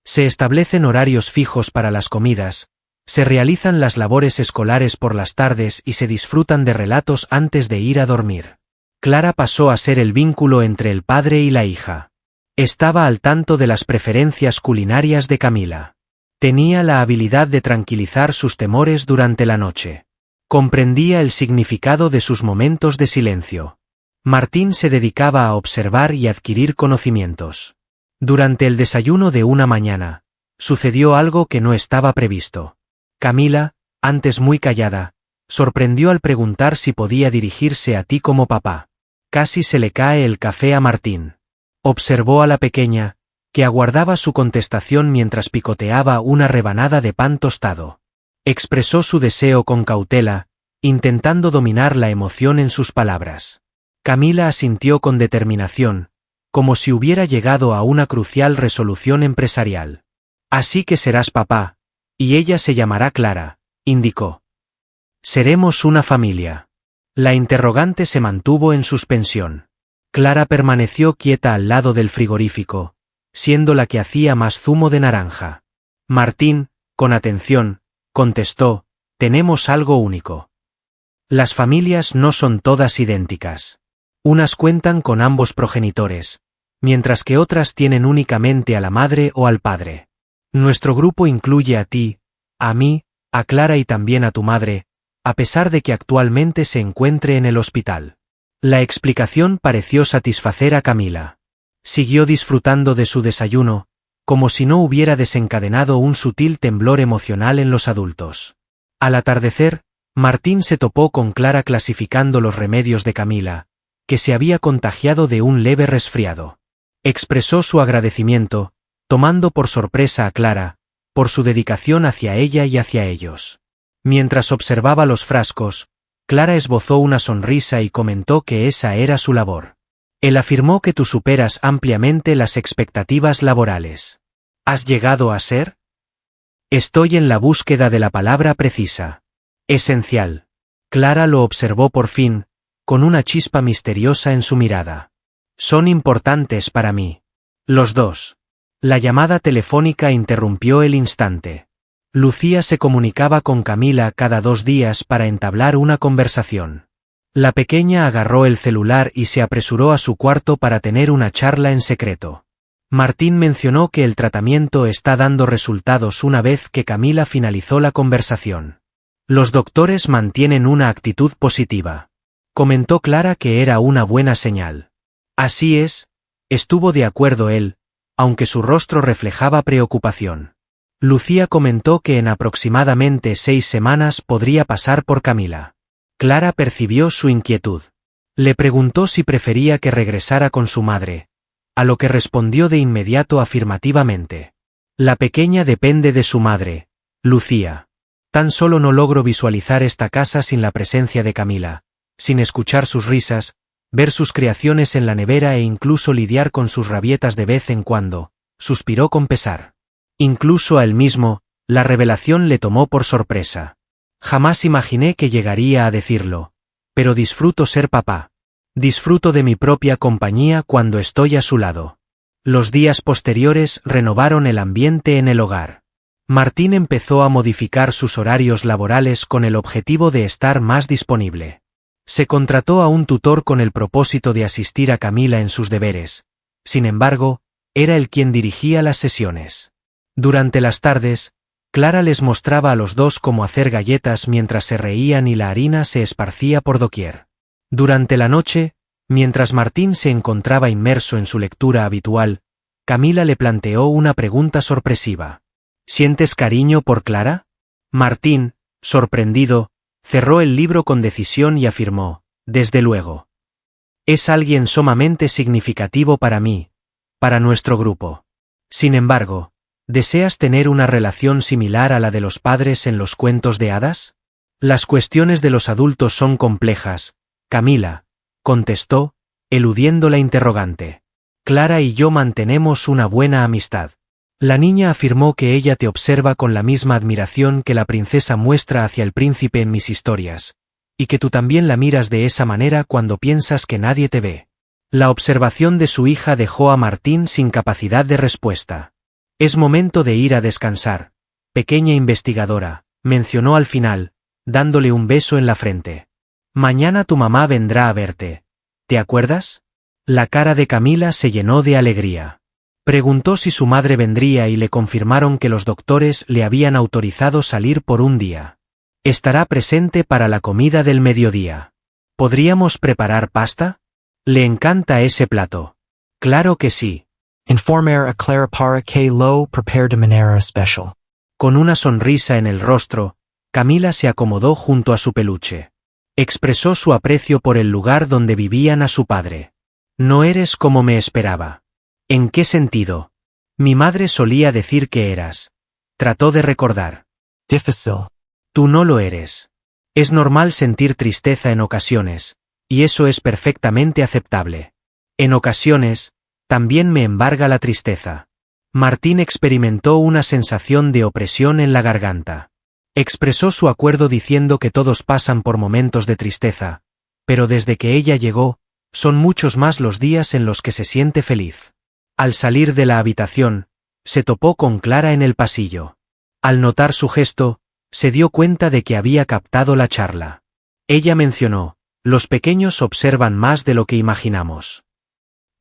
Se establecen horarios fijos para las comidas, se realizan las labores escolares por las tardes y se disfrutan de relatos antes de ir a dormir. Clara pasó a ser el vínculo entre el padre y la hija. Estaba al tanto de las preferencias culinarias de Camila. Tenía la habilidad de tranquilizar sus temores durante la noche. Comprendía el significado de sus momentos de silencio. Martín se dedicaba a observar y adquirir conocimientos. Durante el desayuno de una mañana, sucedió algo que no estaba previsto. Camila, antes muy callada, sorprendió al preguntar si podía dirigirse a ti como papá. Casi se le cae el café a Martín. Observó a la pequeña, que aguardaba su contestación mientras picoteaba una rebanada de pan tostado. Expresó su deseo con cautela, intentando dominar la emoción en sus palabras. Camila asintió con determinación, como si hubiera llegado a una crucial resolución empresarial. Así que serás papá, y ella se llamará Clara, indicó. Seremos una familia. La interrogante se mantuvo en suspensión. Clara permaneció quieta al lado del frigorífico, siendo la que hacía más zumo de naranja. Martín, con atención, contestó, tenemos algo único. Las familias no son todas idénticas. Unas cuentan con ambos progenitores, mientras que otras tienen únicamente a la madre o al padre. Nuestro grupo incluye a ti, a mí, a Clara y también a tu madre, a pesar de que actualmente se encuentre en el hospital. La explicación pareció satisfacer a Camila. Siguió disfrutando de su desayuno, como si no hubiera desencadenado un sutil temblor emocional en los adultos. Al atardecer, Martín se topó con Clara clasificando los remedios de Camila, que se había contagiado de un leve resfriado. Expresó su agradecimiento, tomando por sorpresa a Clara, por su dedicación hacia ella y hacia ellos. Mientras observaba los frascos, Clara esbozó una sonrisa y comentó que esa era su labor. Él afirmó que tú superas ampliamente las expectativas laborales. ¿Has llegado a ser? Estoy en la búsqueda de la palabra precisa. Esencial. Clara lo observó por fin, con una chispa misteriosa en su mirada. Son importantes para mí. Los dos. La llamada telefónica interrumpió el instante. Lucía se comunicaba con Camila cada 2 días para entablar una conversación. La pequeña agarró el celular y se apresuró a su cuarto para tener una charla en secreto. Martín mencionó que el tratamiento está dando resultados una vez que Camila finalizó la conversación. Los doctores mantienen una actitud positiva. Comentó Clara que era una buena señal. Así es, estuvo de acuerdo él, aunque su rostro reflejaba preocupación. Lucía comentó que en aproximadamente 6 semanas podría pasar por Camila. Clara percibió su inquietud. Le preguntó si prefería que regresara con su madre, a lo que respondió de inmediato afirmativamente. La pequeña depende de su madre, Lucía. Tan solo no logro visualizar esta casa sin la presencia de Camila, sin escuchar sus risas, ver sus creaciones en la nevera e incluso lidiar con sus rabietas de vez en cuando, suspiró con pesar. Incluso a él mismo, la revelación le tomó por sorpresa. Jamás imaginé que llegaría a decirlo, pero disfruto ser papá. Disfruto de mi propia compañía cuando estoy a su lado. Los días posteriores renovaron el ambiente en el hogar. Martín empezó a modificar sus horarios laborales con el objetivo de estar más disponible. Se contrató a un tutor con el propósito de asistir a Camila en sus deberes. Sin embargo, era él quien dirigía las sesiones. Durante las tardes, Clara les mostraba a los dos cómo hacer galletas mientras se reían y la harina se esparcía por doquier. Durante la noche, mientras Martín se encontraba inmerso en su lectura habitual, Camila le planteó una pregunta sorpresiva. ¿Sientes cariño por Clara? Martín, sorprendido, cerró el libro con decisión y afirmó, desde luego. Es alguien sumamente significativo para mí, para nuestro grupo. Sin embargo, ¿deseas tener una relación similar a la de los padres en los cuentos de hadas? Las cuestiones de los adultos son complejas, Camila, contestó, eludiendo la interrogante. Clara y yo mantenemos una buena amistad. La niña afirmó que ella te observa con la misma admiración que la princesa muestra hacia el príncipe en mis historias, y que tú también la miras de esa manera cuando piensas que nadie te ve. La observación de su hija dejó a Martín sin capacidad de respuesta. Es momento de ir a descansar, pequeña investigadora, mencionó al final, dándole un beso en la frente. Mañana tu mamá vendrá a verte. ¿Te acuerdas? La cara de Camila se llenó de alegría. Preguntó si su madre vendría y le confirmaron que los doctores le habían autorizado salir por un día. Estará presente para la comida del mediodía. ¿Podríamos preparar pasta? Le encanta ese plato. Claro que sí. Informer a Clara para que lo prepare de manera especial. Con una sonrisa en el rostro, Camila se acomodó junto a su peluche. Expresó su aprecio por el lugar donde vivían a su padre. No eres como me esperaba. ¿En qué sentido? Mi madre solía decir que eras. Trató de recordar. Difícil. Tú no lo eres. Es normal sentir tristeza en ocasiones, y eso es perfectamente aceptable. En ocasiones, también me embarga la tristeza. Martín experimentó una sensación de opresión en la garganta. Expresó su acuerdo diciendo que todos pasan por momentos de tristeza, pero desde que ella llegó, son muchos más los días en los que se siente feliz. Al salir de la habitación, se topó con Clara en el pasillo. Al notar su gesto, se dio cuenta de que había captado la charla. Ella mencionó, los pequeños observan más de lo que imaginamos.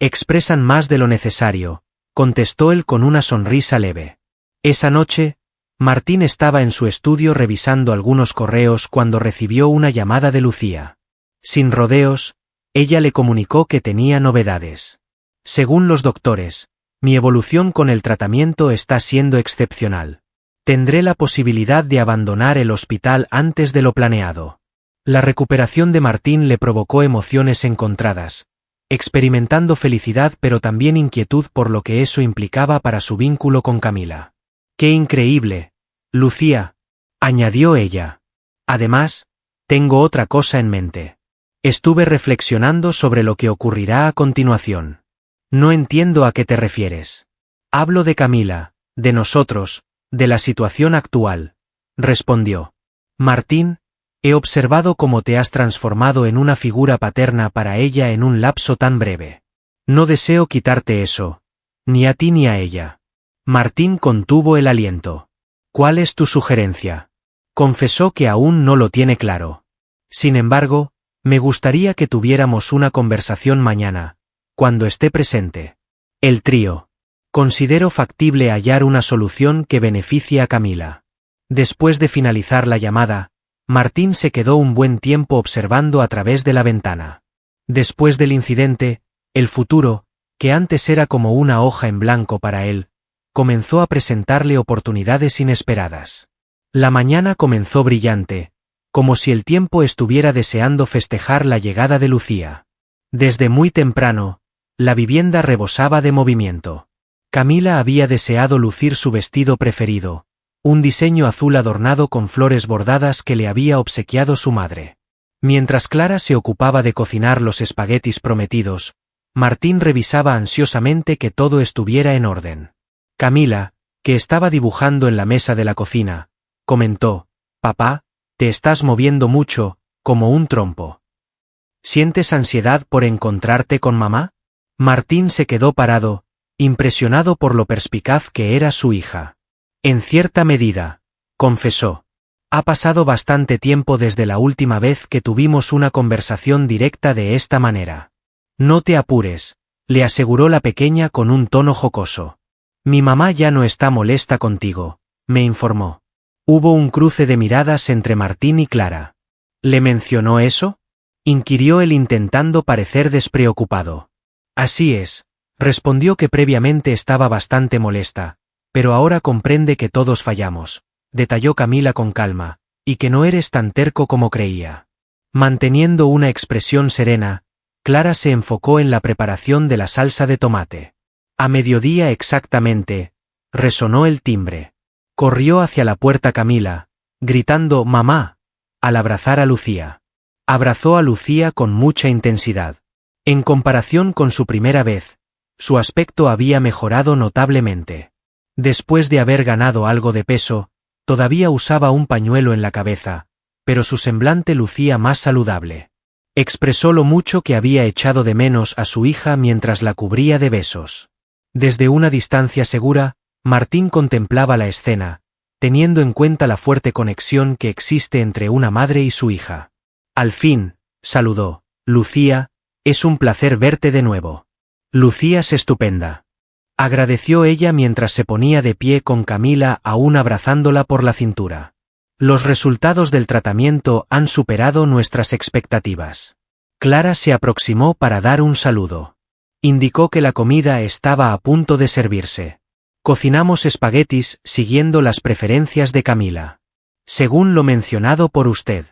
Expresan más de lo necesario, contestó él con una sonrisa leve. Esa noche, Martín estaba en su estudio revisando algunos correos cuando recibió una llamada de Lucía. Sin rodeos, ella le comunicó que tenía novedades. Según los doctores, mi evolución con el tratamiento está siendo excepcional. Tendré la posibilidad de abandonar el hospital antes de lo planeado. La recuperación de Martín le provocó emociones encontradas, experimentando felicidad pero también inquietud por lo que eso implicaba para su vínculo con Camila. ¡Qué increíble, Lucía!, añadió ella. Además, tengo otra cosa en mente. Estuve reflexionando sobre lo que ocurrirá a continuación. No entiendo a qué te refieres. Hablo de Camila, de nosotros, de la situación actual, respondió. Martín, he observado cómo te has transformado en una figura paterna para ella en un lapso tan breve. No deseo quitarte eso, ni a ti ni a ella. Martín contuvo el aliento. ¿Cuál es tu sugerencia? Confesó que aún no lo tiene claro. Sin embargo, me gustaría que tuviéramos una conversación mañana, cuando esté presente. El trío. Considero factible hallar una solución que beneficie a Camila. Después de finalizar la llamada, Martín se quedó un buen tiempo observando a través de la ventana. Después del incidente, el futuro, que antes era como una hoja en blanco para él, comenzó a presentarle oportunidades inesperadas. La mañana comenzó brillante, como si el tiempo estuviera deseando festejar la llegada de Lucía. Desde muy temprano, la vivienda rebosaba de movimiento. Camila había deseado lucir su vestido preferido, un diseño azul adornado con flores bordadas que le había obsequiado su madre. Mientras Clara se ocupaba de cocinar los espaguetis prometidos, Martín revisaba ansiosamente que todo estuviera en orden. Camila, que estaba dibujando en la mesa de la cocina, comentó, «Papá, te estás moviendo mucho, como un trompo. ¿Sientes ansiedad por encontrarte con mamá?» Martín se quedó parado, impresionado por lo perspicaz que era su hija. En cierta medida, confesó. Ha pasado bastante tiempo desde la última vez que tuvimos una conversación directa de esta manera. No te apures, le aseguró la pequeña con un tono jocoso. Mi mamá ya no está molesta contigo, me informó. Hubo un cruce de miradas entre Martín y Clara. ¿Le mencionó eso? inquirió él intentando parecer despreocupado. Así es, respondió que previamente estaba bastante molesta, pero ahora comprende que todos fallamos, detalló Camila con calma, y que no eres tan terco como creía. Manteniendo una expresión serena, Clara se enfocó en la preparación de la salsa de tomate. A mediodía exactamente, resonó el timbre. Corrió hacia la puerta Camila, gritando «¡Mamá!», al abrazar a Lucía. Abrazó a Lucía con mucha intensidad. En comparación con su primera vez, su aspecto había mejorado notablemente. Después de haber ganado algo de peso, todavía usaba un pañuelo en la cabeza, pero su semblante lucía más saludable. Expresó lo mucho que había echado de menos a su hija mientras la cubría de besos. Desde una distancia segura, Martín contemplaba la escena, teniendo en cuenta la fuerte conexión que existe entre una madre y su hija. Al fin, saludó, «Lucía, es un placer verte de nuevo». «Lucías estupenda», agradeció ella mientras se ponía de pie con Camila aún abrazándola por la cintura. «Los resultados del tratamiento han superado nuestras expectativas». Clara se aproximó para dar un saludo. Indicó que la comida estaba a punto de servirse. «Cocinamos espaguetis siguiendo las preferencias de Camila. Según lo mencionado por usted».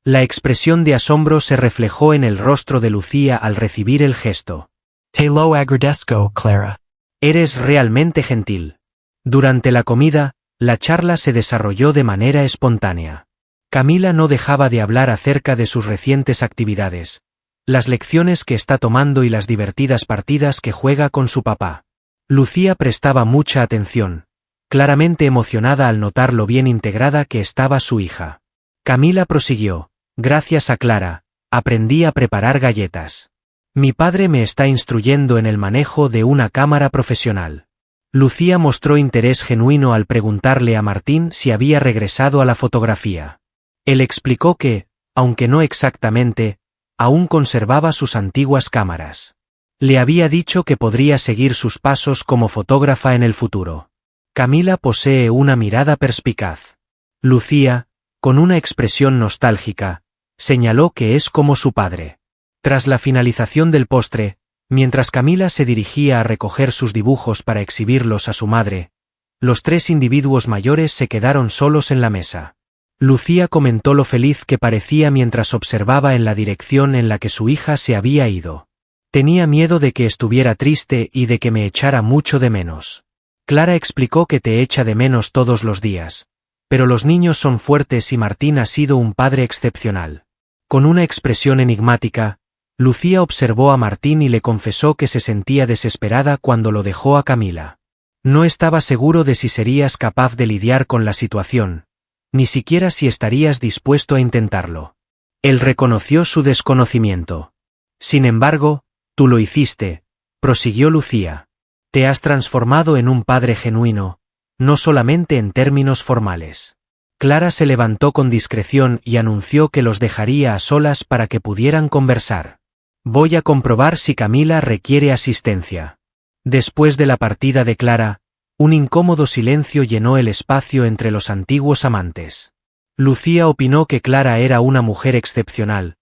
La expresión de asombro se reflejó en el rostro de Lucía al recibir el gesto. Te lo agradezco, Clara. Eres realmente gentil. Durante la comida, la charla se desarrolló de manera espontánea. Camila no dejaba de hablar acerca de sus recientes actividades, las lecciones que está tomando y las divertidas partidas que juega con su papá. Lucía prestaba mucha atención, claramente emocionada al notar lo bien integrada que estaba su hija. Camila prosiguió. Gracias a Clara, aprendí a preparar galletas. Mi padre me está instruyendo en el manejo de una cámara profesional. Lucía mostró interés genuino al preguntarle a Martín si había regresado a la fotografía. Él explicó que, aunque no exactamente, aún conservaba sus antiguas cámaras. Le había dicho que podría seguir sus pasos como fotógrafa en el futuro. Camila posee una mirada perspicaz. Lucía, con una expresión nostálgica, señaló que es como su padre. Tras la finalización del postre, mientras Camila se dirigía a recoger sus dibujos para exhibirlos a su madre, los tres individuos mayores se quedaron solos en la mesa. Lucía comentó lo feliz que parecía mientras observaba en la dirección en la que su hija se había ido. Tenía miedo de que estuviera triste y de que me echara mucho de menos. Clara explicó que te echa de menos todos los días. Pero los niños son fuertes y Martín ha sido un padre excepcional. Con una expresión enigmática, Lucía observó a Martín y le confesó que se sentía desesperada cuando lo dejó a Camila. No estaba seguro de si serías capaz de lidiar con la situación, ni siquiera si estarías dispuesto a intentarlo. Él reconoció su desconocimiento. Sin embargo, tú lo hiciste, prosiguió Lucía. Te has transformado en un padre genuino, no solamente en términos formales. Clara se levantó con discreción y anunció que los dejaría a solas para que pudieran conversar. Voy a comprobar si Camila requiere asistencia. Después de la partida de Clara, un incómodo silencio llenó el espacio entre los antiguos amantes. Lucía opinó que Clara era una mujer excepcional,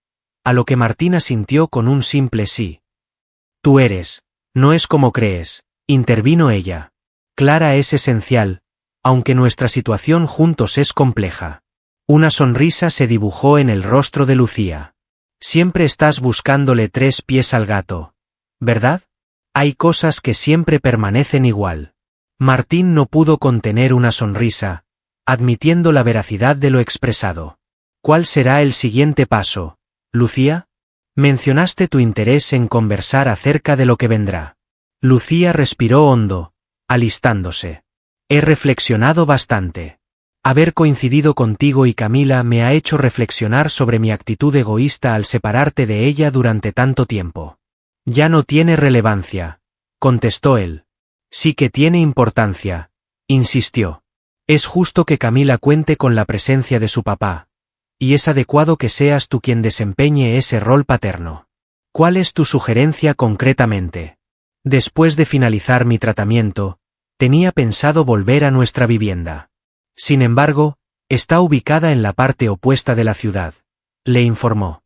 a lo que Martín asintió con un simple sí. Tú eres, no es como crees, intervino ella. Clara es esencial, aunque nuestra situación juntos es compleja. Una sonrisa se dibujó en el rostro de Lucía. Siempre estás buscándole 3 pies al gato, ¿verdad? Hay cosas que siempre permanecen igual. Martín no pudo contener una sonrisa, admitiendo la veracidad de lo expresado. ¿Cuál será el siguiente paso, Lucía? Mencionaste tu interés en conversar acerca de lo que vendrá. Lucía respiró hondo, alistándose. He reflexionado bastante. Haber coincidido contigo y Camila me ha hecho reflexionar sobre mi actitud egoísta al separarte de ella durante tanto tiempo. Ya no tiene relevancia, contestó él. Sí que tiene importancia, insistió. Es justo que Camila cuente con la presencia de su papá, y es adecuado que seas tú quien desempeñe ese rol paterno. ¿Cuál es tu sugerencia concretamente? Después de finalizar mi tratamiento, tenía pensado volver a nuestra vivienda. Sin embargo, está ubicada en la parte opuesta de la ciudad, le informó.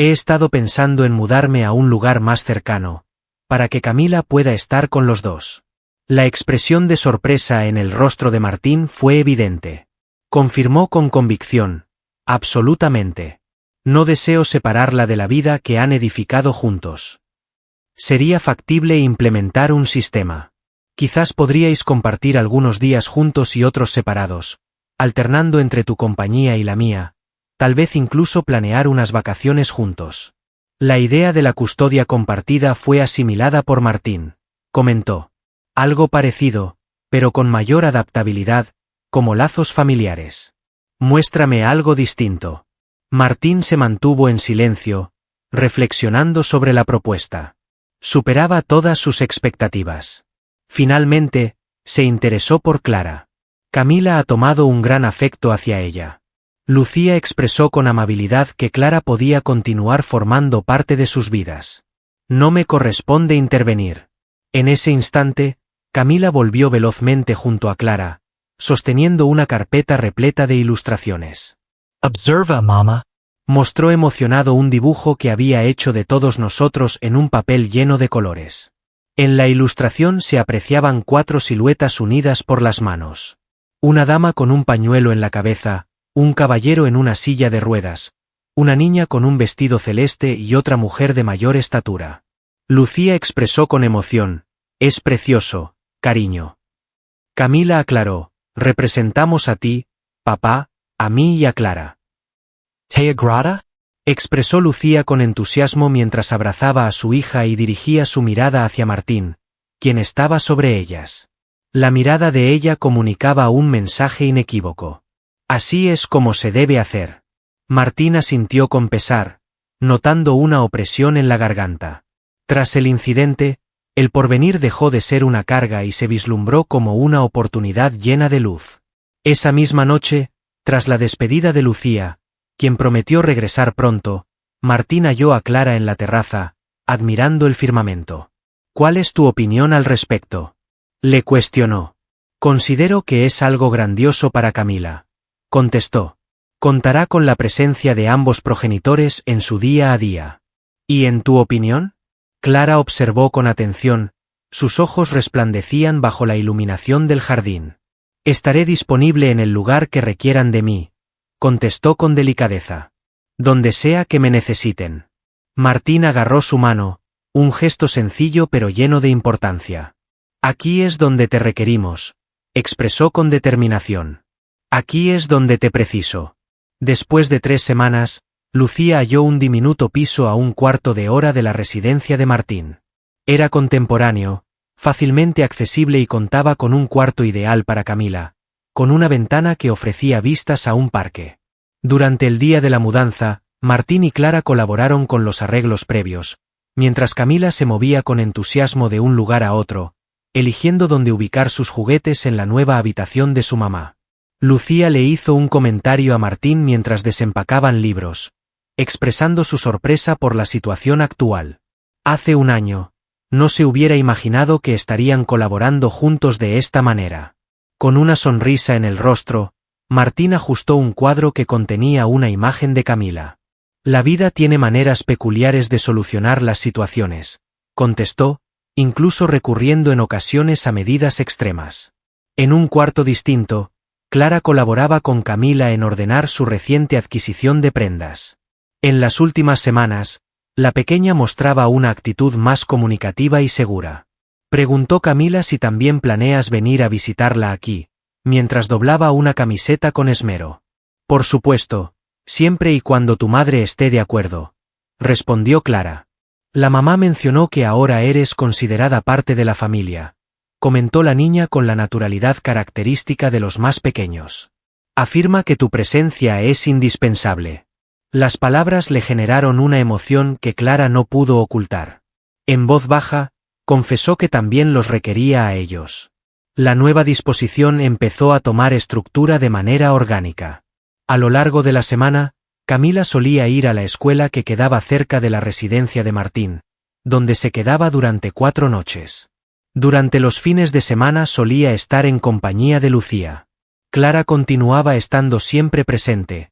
He estado pensando en mudarme a un lugar más cercano, para que Camila pueda estar con los dos. La expresión de sorpresa en el rostro de Martín fue evidente. Confirmó con convicción: absolutamente. No deseo separarla de la vida que han edificado juntos. Sería factible implementar un sistema. Quizás podríais compartir algunos días juntos y otros separados, alternando entre tu compañía y la mía, tal vez incluso planear unas vacaciones juntos. La idea de la custodia compartida fue asimilada por Martín. Comentó: algo parecido, pero con mayor adaptabilidad, como lazos familiares. Muéstrame algo distinto. Martín se mantuvo en silencio, reflexionando sobre la propuesta. Superaba todas sus expectativas. Finalmente, se interesó por Clara. Camila ha tomado un gran afecto hacia ella. Lucía expresó con amabilidad que Clara podía continuar formando parte de sus vidas. No me corresponde intervenir. En ese instante, Camila volvió velozmente junto a Clara, sosteniendo una carpeta repleta de ilustraciones. Observa, mamá. Mostró emocionado un dibujo que había hecho de todos nosotros en un papel lleno de colores. En la ilustración se apreciaban 4 siluetas unidas por las manos. Una dama con un pañuelo en la cabeza, un caballero en una silla de ruedas, una niña con un vestido celeste y otra mujer de mayor estatura. Lucía expresó con emoción: es precioso, cariño. Camila aclaró: representamos a ti, papá, a mí y a Clara. ¿Te agrada? Expresó Lucía con entusiasmo mientras abrazaba a su hija y dirigía su mirada hacia Martín, quien estaba sobre ellas. La mirada de ella comunicaba un mensaje inequívoco. Así es como se debe hacer. Martín asintió con pesar, notando una opresión en la garganta. Tras el incidente, el porvenir dejó de ser una carga y se vislumbró como una oportunidad llena de luz. Esa misma noche, tras la despedida de Lucía, quien prometió regresar pronto, Martín halló a Clara en la terraza, admirando el firmamento. ¿Cuál es tu opinión al respecto?, le cuestionó. Considero que es algo grandioso para Camila, contestó. Contará con la presencia de ambos progenitores en su día a día. ¿Y en tu opinión? Clara observó con atención, sus ojos resplandecían bajo la iluminación del jardín. Estaré disponible en el lugar que requieran de mí, contestó con delicadeza. Donde sea que me necesiten. Martín agarró su mano, un gesto sencillo pero lleno de importancia. Aquí es donde te requerimos, expresó con determinación. Aquí es donde te preciso. Después de 3 semanas, Lucía halló un diminuto piso a 1/4 de hora de la residencia de Martín. Era contemporáneo, fácilmente accesible y contaba con un cuarto ideal para Camila, con una ventana que ofrecía vistas a un parque. Durante el día de la mudanza, Martín y Clara colaboraron con los arreglos previos, mientras Camila se movía con entusiasmo de un lugar a otro, eligiendo dónde ubicar sus juguetes en la nueva habitación de su mamá. Lucía le hizo un comentario a Martín mientras desempacaban libros, expresando su sorpresa por la situación actual. Hace un año, no se hubiera imaginado que estarían colaborando juntos de esta manera. Con una sonrisa en el rostro, Martín ajustó un cuadro que contenía una imagen de Camila. La vida tiene maneras peculiares de solucionar las situaciones, contestó, incluso recurriendo en ocasiones a medidas extremas. En un cuarto distinto, Clara colaboraba con Camila en ordenar su reciente adquisición de prendas. En las últimas semanas, la pequeña mostraba una actitud más comunicativa y segura. Preguntó Camila si también planeas venir a visitarla aquí, mientras doblaba una camiseta con esmero. Por supuesto, siempre y cuando tu madre esté de acuerdo, respondió Clara. La mamá mencionó que ahora eres considerada parte de la familia, comentó la niña con la naturalidad característica de los más pequeños. Afirma que tu presencia es indispensable. Las palabras le generaron una emoción que Clara no pudo ocultar. En voz baja, confesó que también los requería a ellos. La nueva disposición empezó a tomar estructura de manera orgánica. A lo largo de la semana, Camila solía ir a la escuela que quedaba cerca de la residencia de Martín, donde se quedaba durante 4 noches. Durante los fines de semana solía estar en compañía de Lucía. Clara continuaba estando siempre presente,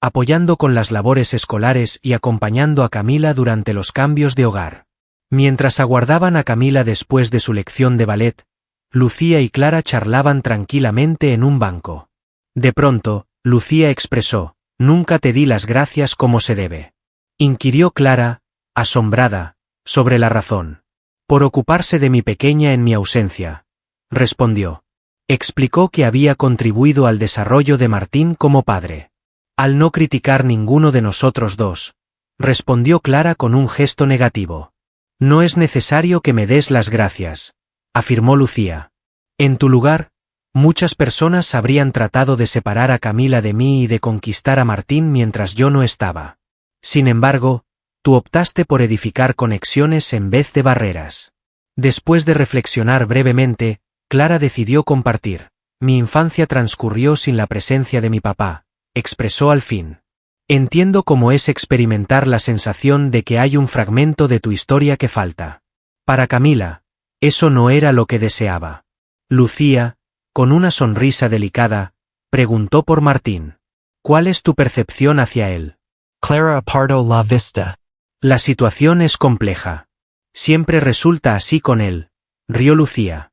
apoyando con las labores escolares y acompañando a Camila durante los cambios de hogar. Mientras aguardaban a Camila después de su lección de ballet, Lucía y Clara charlaban tranquilamente en un banco. De pronto, Lucía expresó: «Nunca te di las gracias como se debe». Inquirió Clara, asombrada, sobre la razón. «Por ocuparse de mi pequeña en mi ausencia», respondió. Explicó que había contribuido al desarrollo de Martín como padre. «Al no criticar ninguno de nosotros dos», respondió Clara con un gesto negativo. «No es necesario que me des las gracias», afirmó Lucía. «En tu lugar, muchas personas habrían tratado de separar a Camila de mí y de conquistar a Martín mientras yo no estaba. Sin embargo, tú optaste por edificar conexiones en vez de barreras». Después de reflexionar brevemente, Clara decidió compartir. «Mi infancia transcurrió sin la presencia de mi papá», expresó al fin. «Entiendo cómo es experimentar la sensación de que hay un fragmento de tu historia que falta». Para Camila, eso no era lo que deseaba. Lucía, con una sonrisa delicada, preguntó por Martín. «¿Cuál es tu percepción hacia él?» Clara apartó la vista. «La situación es compleja. Siempre resulta así con él», rió Lucía.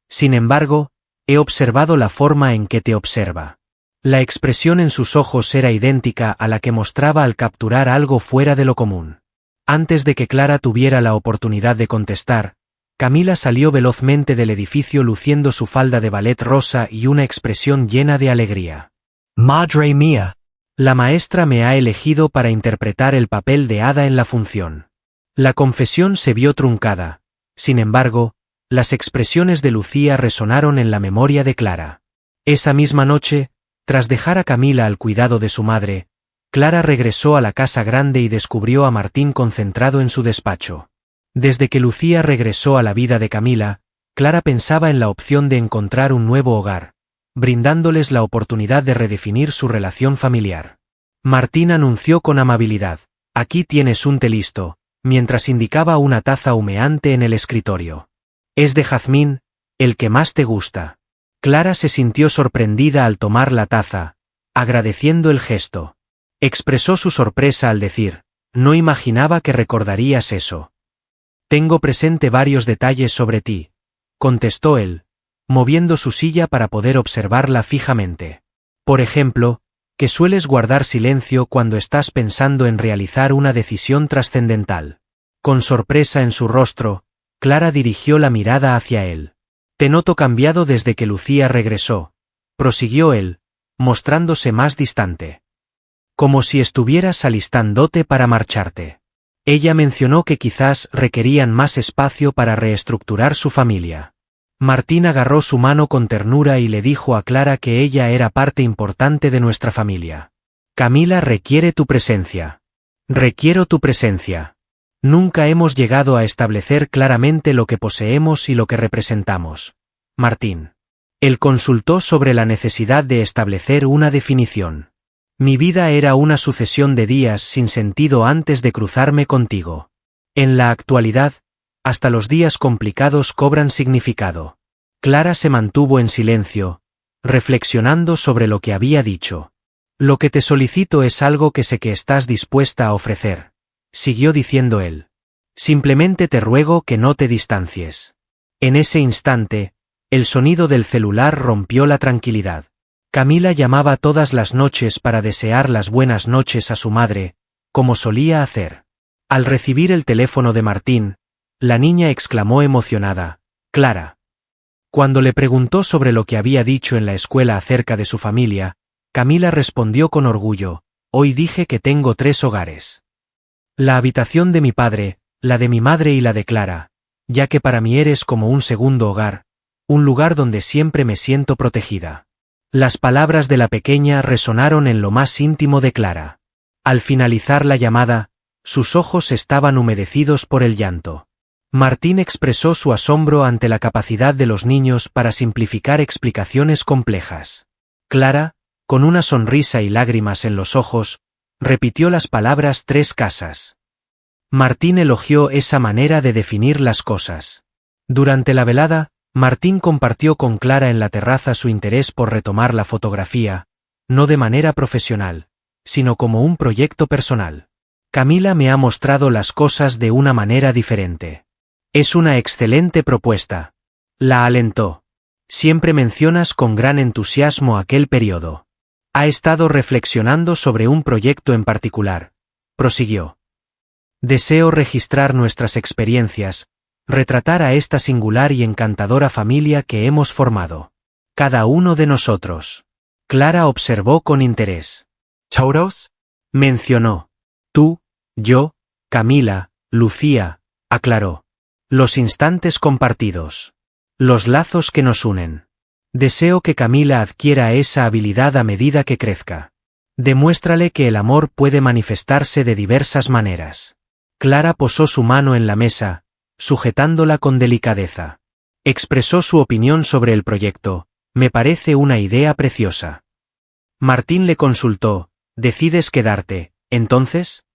«Sin embargo, he observado la forma en que te observa». La expresión en sus ojos era idéntica a la que mostraba al capturar algo fuera de lo común. Antes de que Clara tuviera la oportunidad de contestar, Camila salió velozmente del edificio luciendo su falda de ballet rosa y una expresión llena de alegría. «Madre mía». «La maestra me ha elegido para interpretar el papel de hada en la función». La confesión se vio truncada. Sin embargo, las expresiones de Lucía resonaron en la memoria de Clara. Esa misma noche, tras dejar a Camila al cuidado de su madre, Clara regresó a la casa grande y descubrió a Martín concentrado en su despacho. Desde que Lucía regresó a la vida de Camila, Clara pensaba en la opción de encontrar un nuevo hogar, brindándoles la oportunidad de redefinir su relación familiar. Martín anunció con amabilidad: «Aquí tienes un té listo», mientras indicaba una taza humeante en el escritorio. «Es de jazmín, el que más te gusta». Clara se sintió sorprendida al tomar la taza, agradeciendo el gesto. Expresó su sorpresa al decir: «No imaginaba que recordarías eso». «Tengo presente varios detalles sobre ti», contestó él, moviendo su silla para poder observarla fijamente. «Por ejemplo, que sueles guardar silencio cuando estás pensando en realizar una decisión trascendental». Con sorpresa en su rostro, Clara dirigió la mirada hacia él. «Te noto cambiado desde que Lucía regresó», prosiguió él, mostrándose más distante. «Como si estuvieras alistándote para marcharte». Ella mencionó que quizás requerían más espacio para reestructurar su familia. Martín agarró su mano con ternura y le dijo a Clara que ella era parte importante de nuestra familia. «Camila requiere tu presencia». «Requiero tu presencia». «Nunca hemos llegado a establecer claramente lo que poseemos y lo que representamos, Martín». Él consultó sobre la necesidad de establecer una definición. «Mi vida era una sucesión de días sin sentido antes de cruzarme contigo. En la actualidad, hasta los días complicados cobran significado». Clara se mantuvo en silencio, reflexionando sobre lo que había dicho. «Lo que te solicito es algo que sé que estás dispuesta a ofrecer», siguió diciendo él. «Simplemente te ruego que no te distancies». En ese instante, el sonido del celular rompió la tranquilidad. Camila llamaba todas las noches para desear las buenas noches a su madre, como solía hacer. Al recibir el teléfono de Martín, la niña exclamó emocionada: «Clara». Cuando le preguntó sobre lo que había dicho en la escuela acerca de su familia, Camila respondió con orgullo: «Hoy dije que tengo 3 hogares. La habitación de mi padre, la de mi madre y la de Clara, ya que para mí eres como un segundo hogar, un lugar donde siempre me siento protegida». Las palabras de la pequeña resonaron en lo más íntimo de Clara. Al finalizar la llamada, sus ojos estaban humedecidos por el llanto. Martín expresó su asombro ante la capacidad de los niños para simplificar explicaciones complejas. Clara, con una sonrisa y lágrimas en los ojos, repitió las palabras 3 casas. Martín elogió esa manera de definir las cosas. Durante la velada, Martín compartió con Clara en la terraza su interés por retomar la fotografía, no de manera profesional, sino como un proyecto personal. Camila me ha mostrado las cosas de una manera diferente. Es una excelente propuesta. La alentó. Siempre mencionas con gran entusiasmo aquel periodo. Ha estado reflexionando sobre un proyecto en particular. Prosiguió. Deseo registrar nuestras experiencias, retratar a esta singular y encantadora familia que hemos formado. Cada uno de nosotros. Clara observó con interés. ¿Todos? Mencionó. Tú, yo, Camila, Lucía, aclaró. Los instantes compartidos. Los lazos que nos unen. Deseo que Camila adquiera esa habilidad a medida que crezca. Demuéstrale que el amor puede manifestarse de diversas maneras. Clara posó su mano en la mesa, sujetándola con delicadeza. Expresó su opinión sobre el proyecto. Me parece una idea preciosa. Martín le consultó. ¿Decides quedarte, entonces?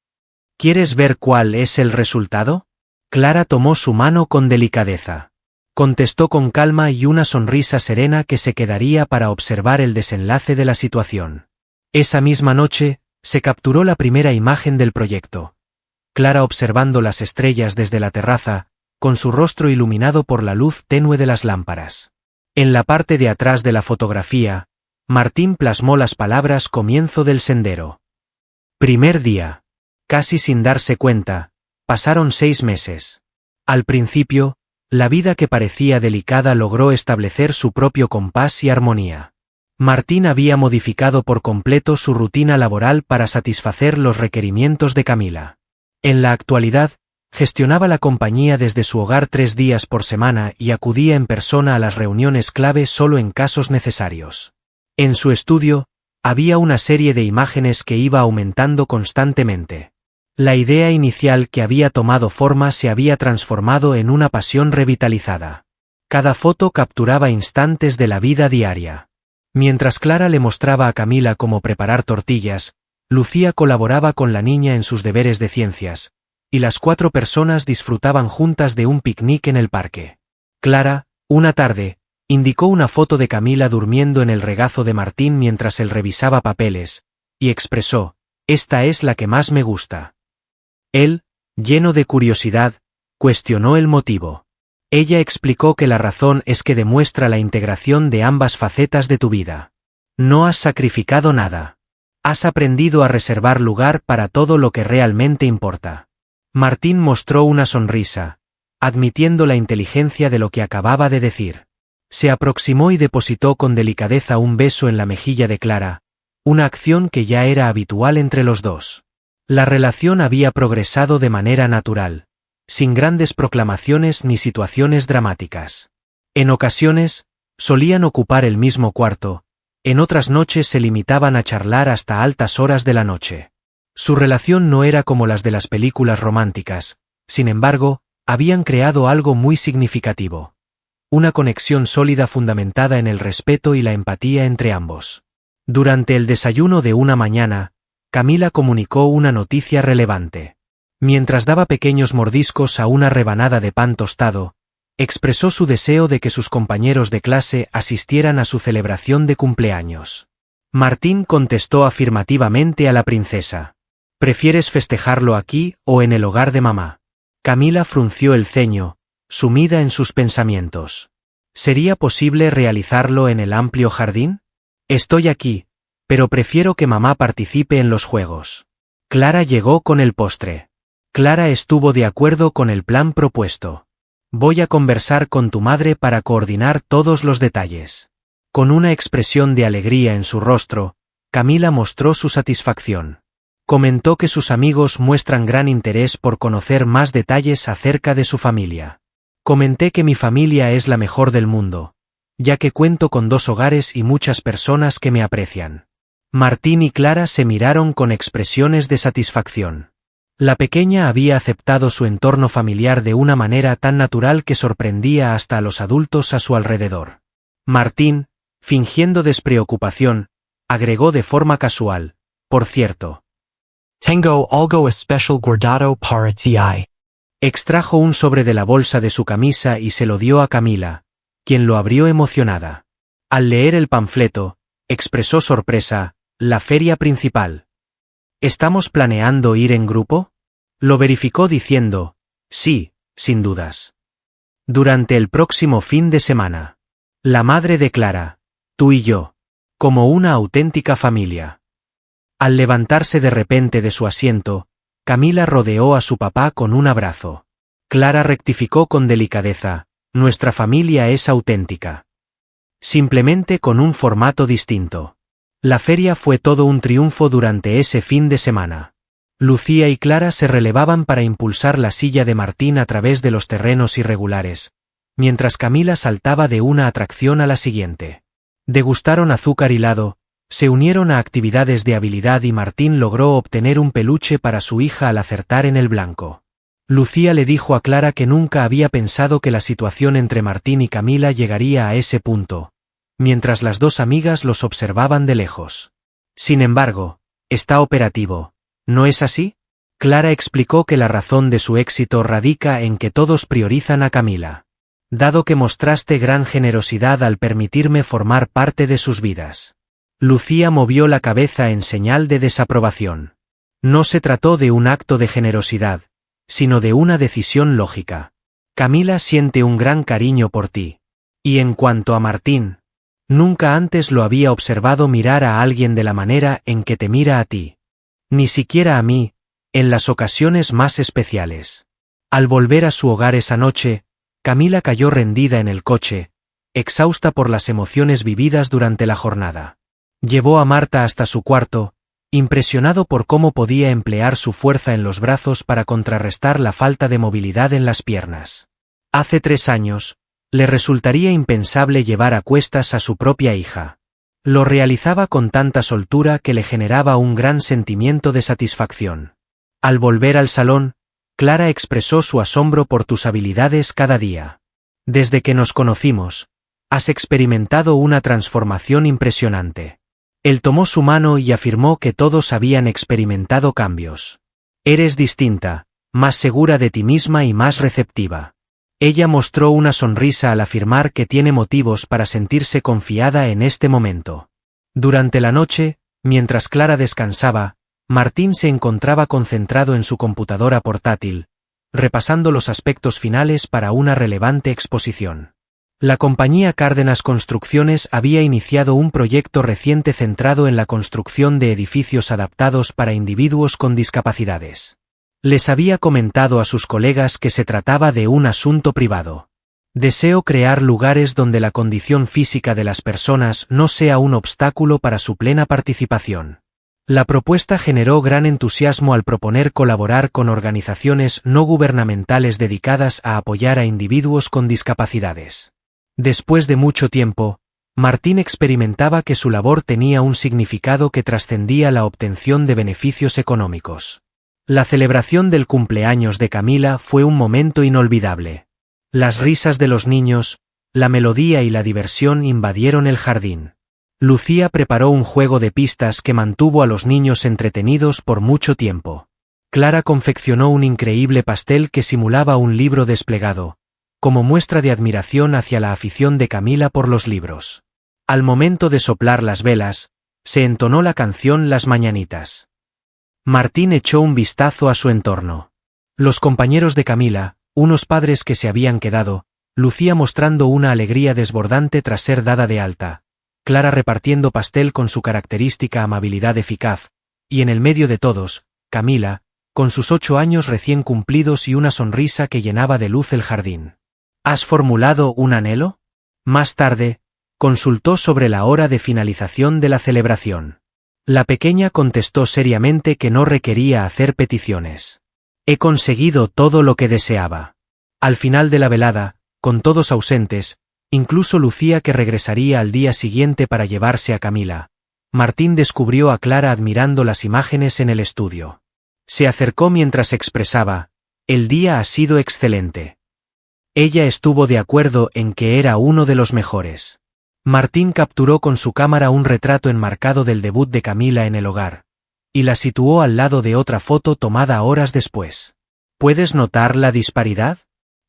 ¿Quieres ver cuál es el resultado? Clara tomó su mano con delicadeza. Contestó con calma y una sonrisa serena que se quedaría para observar el desenlace de la situación. Esa misma noche, se capturó la primera imagen del proyecto. Clara observando las estrellas desde la terraza, con su rostro iluminado por la luz tenue de las lámparas. En la parte de atrás de la fotografía, Martín plasmó las palabras comienzo del sendero. Primer día. Casi sin darse cuenta, pasaron 6 meses. Al principio, la vida que parecía delicada logró establecer su propio compás y armonía. Martín había modificado por completo su rutina laboral para satisfacer los requerimientos de Camila. En la actualidad, gestionaba la compañía desde su hogar 3 días por semana y acudía en persona a las reuniones clave solo en casos necesarios. En su estudio, había una serie de imágenes que iba aumentando constantemente. La idea inicial que había tomado forma se había transformado en una pasión revitalizada. Cada foto capturaba instantes de la vida diaria. Mientras Clara le mostraba a Camila cómo preparar tortillas, Lucía colaboraba con la niña en sus deberes de ciencias, y las 4 personas disfrutaban juntas de un picnic en el parque. Clara, una tarde, indicó una foto de Camila durmiendo en el regazo de Martín mientras él revisaba papeles, y expresó, «Esta es la que más me gusta». Él, lleno de curiosidad, cuestionó el motivo. Ella explicó que la razón es que demuestra la integración de ambas facetas de tu vida. No has sacrificado nada. Has aprendido a reservar lugar para todo lo que realmente importa. Martín mostró una sonrisa, admitiendo la inteligencia de lo que acababa de decir. Se aproximó y depositó con delicadeza un beso en la mejilla de Clara, una acción que ya era habitual entre los dos. La relación había progresado de manera natural, sin grandes proclamaciones ni situaciones dramáticas. En ocasiones, solían ocupar el mismo cuarto, en otras noches se limitaban a charlar hasta altas horas de la noche. Su relación no era como las de las películas románticas, sin embargo, habían creado algo muy significativo. Una conexión sólida fundamentada en el respeto y la empatía entre ambos. Durante el desayuno de una mañana, Camila comunicó una noticia relevante. Mientras daba pequeños mordiscos a una rebanada de pan tostado, expresó su deseo de que sus compañeros de clase asistieran a su celebración de cumpleaños. Martín contestó afirmativamente a la princesa. ¿Prefieres festejarlo aquí o en el hogar de mamá? Camila frunció el ceño, sumida en sus pensamientos. ¿Sería posible realizarlo en el amplio jardín? Estoy aquí, pero prefiero que mamá participe en los juegos. Clara llegó con el postre. Clara estuvo de acuerdo con el plan propuesto. Voy a conversar con tu madre para coordinar todos los detalles. Con una expresión de alegría en su rostro, Camila mostró su satisfacción. Comentó que sus amigos muestran gran interés por conocer más detalles acerca de su familia. Comenté que mi familia es la mejor del mundo, ya que cuento con 2 hogares y muchas personas que me aprecian. Martín y Clara se miraron con expresiones de satisfacción. La pequeña había aceptado su entorno familiar de una manera tan natural que sorprendía hasta a los adultos a su alrededor. Martín, fingiendo despreocupación, agregó de forma casual, por cierto. Tengo algo especial guardado para ti. Extrajo un sobre de la bolsa de su camisa y se lo dio a Camila, quien lo abrió emocionada. Al leer el panfleto, expresó sorpresa, la feria principal. ¿Estamos planeando ir en grupo? Lo verificó diciendo, sí, sin dudas. Durante el próximo fin de semana. La madre declara, tú y yo. Como una auténtica familia. Al levantarse de repente de su asiento, Camila rodeó a su papá con un abrazo. Clara rectificó con delicadeza, nuestra familia es auténtica. Simplemente con un formato distinto. La feria fue todo un triunfo durante ese fin de semana. Lucía y Clara se relevaban para impulsar la silla de Martín a través de los terrenos irregulares, mientras Camila saltaba de una atracción a la siguiente. Degustaron azúcar hilado, se unieron a actividades de habilidad y Martín logró obtener un peluche para su hija al acertar en el blanco. Lucía le dijo a Clara que nunca había pensado que la situación entre Martín y Camila llegaría a ese punto, mientras las dos amigas los observaban de lejos. Sin embargo, está operativo, ¿no es así? Clara explicó que la razón de su éxito radica en que todos priorizan a Camila. Dado que mostraste gran generosidad al permitirme formar parte de sus vidas. Lucía movió la cabeza en señal de desaprobación. No se trató de un acto de generosidad, sino de una decisión lógica. Camila siente un gran cariño por ti. Y en cuanto a Martín, nunca antes lo había observado mirar a alguien de la manera en que te mira a ti. Ni siquiera a mí, en las ocasiones más especiales. Al volver a su hogar esa noche, Camila cayó rendida en el coche, exhausta por las emociones vividas durante la jornada. Llevó a Marta hasta su cuarto, impresionado por cómo podía emplear su fuerza en los brazos para contrarrestar la falta de movilidad en las piernas. Hace 3 años, le resultaría impensable llevar a cuestas a su propia hija. Lo realizaba con tanta soltura que le generaba un gran sentimiento de satisfacción. Al volver al salón, Clara expresó su asombro por tus habilidades cada día. Desde que nos conocimos, has experimentado una transformación impresionante. Él tomó su mano y afirmó que todos habían experimentado cambios. Eres distinta, más segura de ti misma y más receptiva. Ella mostró una sonrisa al afirmar que tiene motivos para sentirse confiada en este momento. Durante la noche, mientras Clara descansaba, Martín se encontraba concentrado en su computadora portátil, repasando los aspectos finales para una relevante exposición. La compañía Cárdenas Construcciones había iniciado un proyecto reciente centrado en la construcción de edificios adaptados para individuos con discapacidades. Les había comentado a sus colegas que se trataba de un asunto privado. Deseo crear lugares donde la condición física de las personas no sea un obstáculo para su plena participación. La propuesta generó gran entusiasmo al proponer colaborar con organizaciones no gubernamentales dedicadas a apoyar a individuos con discapacidades. Después de mucho tiempo, Martín experimentaba que su labor tenía un significado que trascendía la obtención de beneficios económicos. La celebración del cumpleaños de Camila fue un momento inolvidable. Las risas de los niños, la melodía y la diversión invadieron el jardín. Lucía preparó un juego de pistas que mantuvo a los niños entretenidos por mucho tiempo. Clara confeccionó un increíble pastel que simulaba un libro desplegado, como muestra de admiración hacia la afición de Camila por los libros. Al momento de soplar las velas, se entonó la canción Las Mañanitas. Martín echó un vistazo a su entorno. Los compañeros de Camila, unos padres que se habían quedado, Lucía mostrando una alegría desbordante tras ser dada de alta, Clara repartiendo pastel con su característica amabilidad eficaz, y en el medio de todos, Camila, con sus 8 años recién cumplidos y una sonrisa que llenaba de luz el jardín. ¿Has formulado un anhelo? Más tarde, consultó sobre la hora de finalización de la celebración. La pequeña contestó seriamente que no requería hacer peticiones. He conseguido todo lo que deseaba. Al final de la velada, con todos ausentes, incluso Lucía que regresaría al día siguiente para llevarse a Camila, Martín descubrió a Clara admirando las imágenes en el estudio. Se acercó mientras expresaba, el día ha sido excelente. Ella estuvo de acuerdo en que era uno de los mejores. Martín capturó con su cámara un retrato enmarcado del debut de Camila en el hogar, y la situó al lado de otra foto tomada horas después. ¿Puedes notar la disparidad?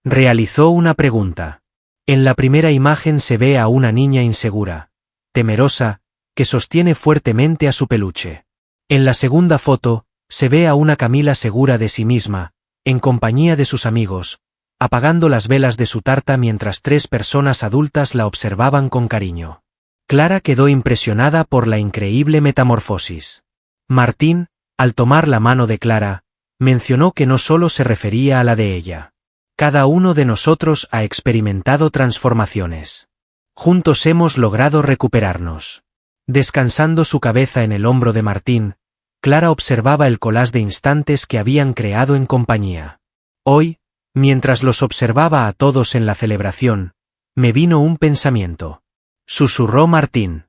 Realizó una pregunta. En la primera imagen se ve a una niña insegura, temerosa, que sostiene fuertemente a su peluche. En la segunda foto, se ve a una Camila segura de sí misma, en compañía de sus amigos, apagando las velas de su tarta mientras 3 personas adultas la observaban con cariño. Clara quedó impresionada por la increíble metamorfosis. Martín, al tomar la mano de Clara, mencionó que no solo se refería a la de ella. Cada uno de nosotros ha experimentado transformaciones. Juntos hemos logrado recuperarnos. Descansando su cabeza en el hombro de Martín, Clara observaba el collage de instantes que habían creado en compañía. Hoy, mientras los observaba a todos en la celebración, me vino un pensamiento. Susurró Martín.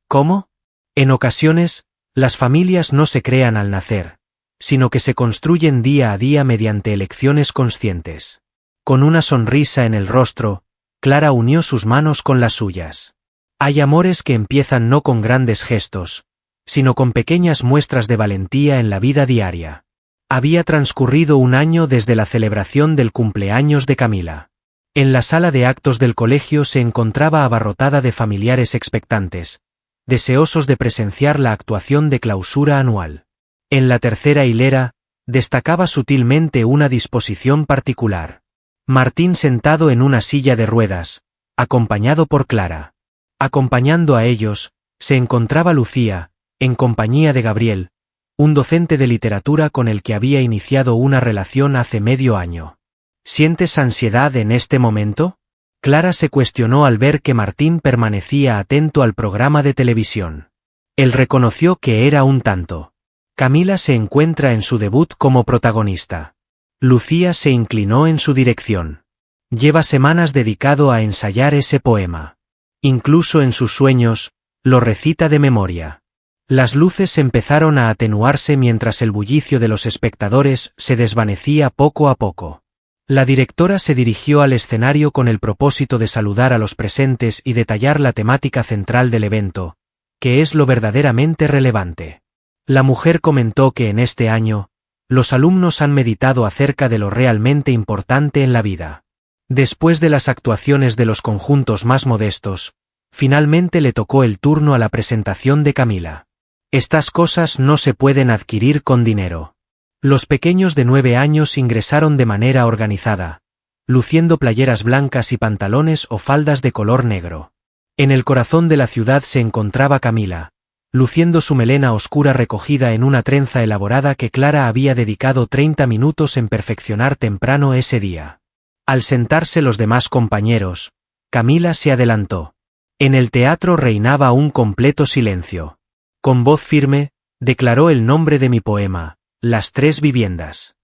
¿Cómo? En ocasiones, las familias no se crean al nacer, sino que se construyen día a día mediante elecciones conscientes. Con una sonrisa en el rostro, Clara unió sus manos con las suyas. Hay amores que empiezan no con grandes gestos, sino con pequeñas muestras de valentía en la vida diaria. Había transcurrido un año desde la celebración del cumpleaños de Camila. En la sala de actos del colegio se encontraba abarrotada de familiares expectantes, deseosos de presenciar la actuación de clausura anual. En la tercera hilera, destacaba sutilmente una disposición particular. Martín sentado en una silla de ruedas, acompañado por Clara. Acompañando a ellos, se encontraba Lucía, en compañía de Gabriel, un docente de literatura con el que había iniciado una relación hace medio año. ¿Sientes ansiedad en este momento? Clara se cuestionó al ver que Martín permanecía atento al programa de televisión. Él reconoció que era un tanto. Camila se encuentra en su debut como protagonista. Lucía se inclinó en su dirección. Lleva semanas dedicado a ensayar ese poema. Incluso en sus sueños, lo recita de memoria. Las luces empezaron a atenuarse mientras el bullicio de los espectadores se desvanecía poco a poco. La directora se dirigió al escenario con el propósito de saludar a los presentes y detallar la temática central del evento, que es lo verdaderamente relevante. La mujer comentó que en este año, los alumnos han meditado acerca de lo realmente importante en la vida. Después de las actuaciones de los conjuntos más modestos, finalmente le tocó el turno a la presentación de Camila. Estas cosas no se pueden adquirir con dinero. Los pequeños de 9 años ingresaron de manera organizada, luciendo playeras blancas y pantalones o faldas de color negro. En el corazón de la ciudad se encontraba Camila, luciendo su melena oscura recogida en una trenza elaborada que Clara había dedicado 30 minutos en perfeccionar temprano ese día. Al sentarse los demás compañeros, Camila se adelantó. En el teatro reinaba un completo silencio. Con voz firme, declaró el nombre de mi poema, Las 3 viviendas.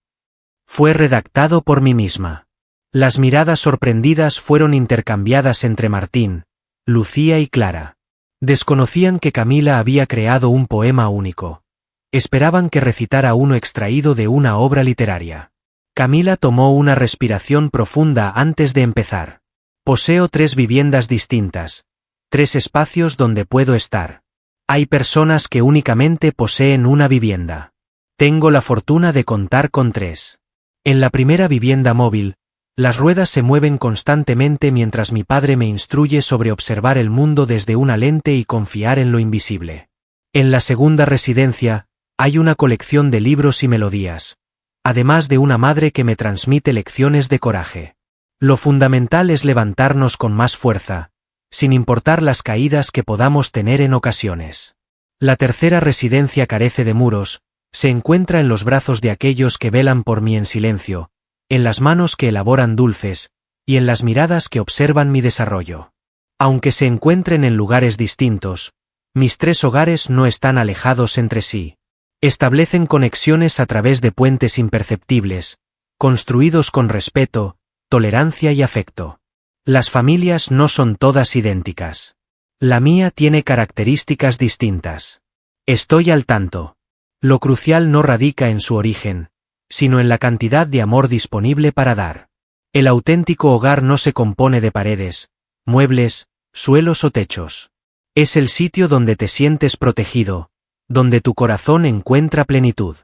Fue redactado por mí misma. Las miradas sorprendidas fueron intercambiadas entre Martín, Lucía y Clara. Desconocían que Camila había creado un poema único. Esperaban que recitara uno extraído de una obra literaria. Camila tomó una respiración profunda antes de empezar. Poseo 3 viviendas distintas, 3 espacios donde puedo estar. Hay personas que únicamente poseen una vivienda. Tengo la fortuna de contar con 3. En la primera vivienda móvil, las ruedas se mueven constantemente mientras mi padre me instruye sobre observar el mundo desde una lente y confiar en lo invisible. En la segunda residencia, hay una colección de libros y melodías, además de una madre que me transmite lecciones de coraje. Lo fundamental es levantarnos con más fuerza, sin importar las caídas que podamos tener en ocasiones. La tercera residencia carece de muros, se encuentra en los brazos de aquellos que velan por mí en silencio, en las manos que elaboran dulces, y en las miradas que observan mi desarrollo. Aunque se encuentren en lugares distintos, mis 3 hogares no están alejados entre sí. Establecen conexiones a través de puentes imperceptibles, construidos con respeto, tolerancia y afecto. Las familias no son todas idénticas. La mía tiene características distintas. Estoy al tanto. Lo crucial no radica en su origen, sino en la cantidad de amor disponible para dar. El auténtico hogar no se compone de paredes, muebles, suelos o techos. Es el sitio donde te sientes protegido, donde tu corazón encuentra plenitud.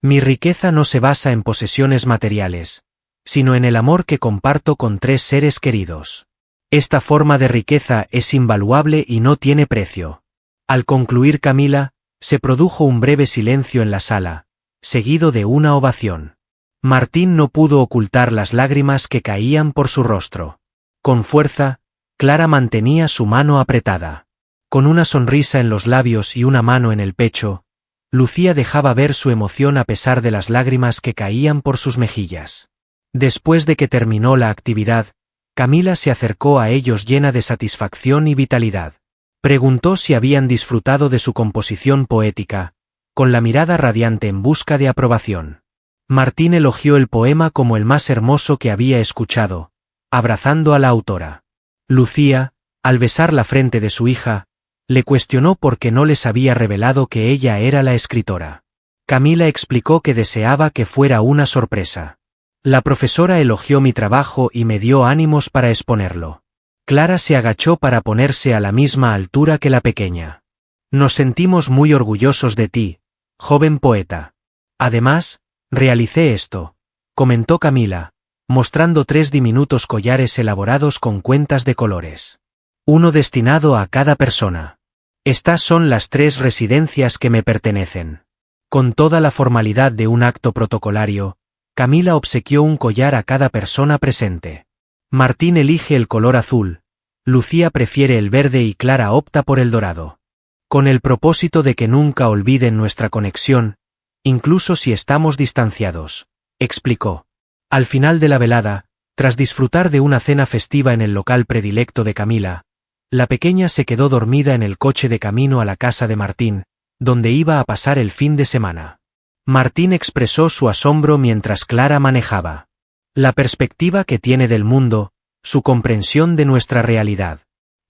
Mi riqueza no se basa en posesiones materiales, sino en el amor que comparto con 3 seres queridos. Esta forma de riqueza es invaluable y no tiene precio. Al concluir Camila, Se produjo un breve silencio en la sala, seguido de una ovación. Martín no pudo ocultar las lágrimas que caían por su rostro. Con fuerza, Clara mantenía su mano apretada. Con una sonrisa en los labios y una mano en el pecho, Lucía dejaba ver su emoción a pesar de las lágrimas que caían por sus mejillas. Después de que terminó la actividad, Camila se acercó a ellos llena de satisfacción y vitalidad. Preguntó si habían disfrutado de su composición poética, con la mirada radiante en busca de aprobación. Martín elogió el poema como el más hermoso que había escuchado, abrazando a la autora. Lucía, al besar la frente de su hija, le cuestionó por qué no les había revelado que ella era la escritora. Camila explicó que deseaba que fuera una sorpresa. La profesora elogió mi trabajo y me dio ánimos para exponerlo. Clara se agachó para ponerse a la misma altura que la pequeña. Nos sentimos muy orgullosos de ti, joven poeta. Además, realicé esto, comentó Camila, mostrando 3 diminutos collares elaborados con cuentas de colores. Uno destinado a cada persona. Estas son las 3 residencias que me pertenecen. Con toda la formalidad de un acto protocolario, Camila obsequió un collar a cada persona presente. Martín elige el color azul, Lucía prefiere el verde y Clara opta por el dorado. Con el propósito de que nunca olviden nuestra conexión, incluso si estamos distanciados, explicó. Al final de la velada, tras disfrutar de una cena festiva en el local predilecto de Camila, la pequeña se quedó dormida en el coche de camino a la casa de Martín, donde iba a pasar el fin de semana. Martín expresó su asombro mientras Clara manejaba. La perspectiva que tiene del mundo, su comprensión de nuestra realidad.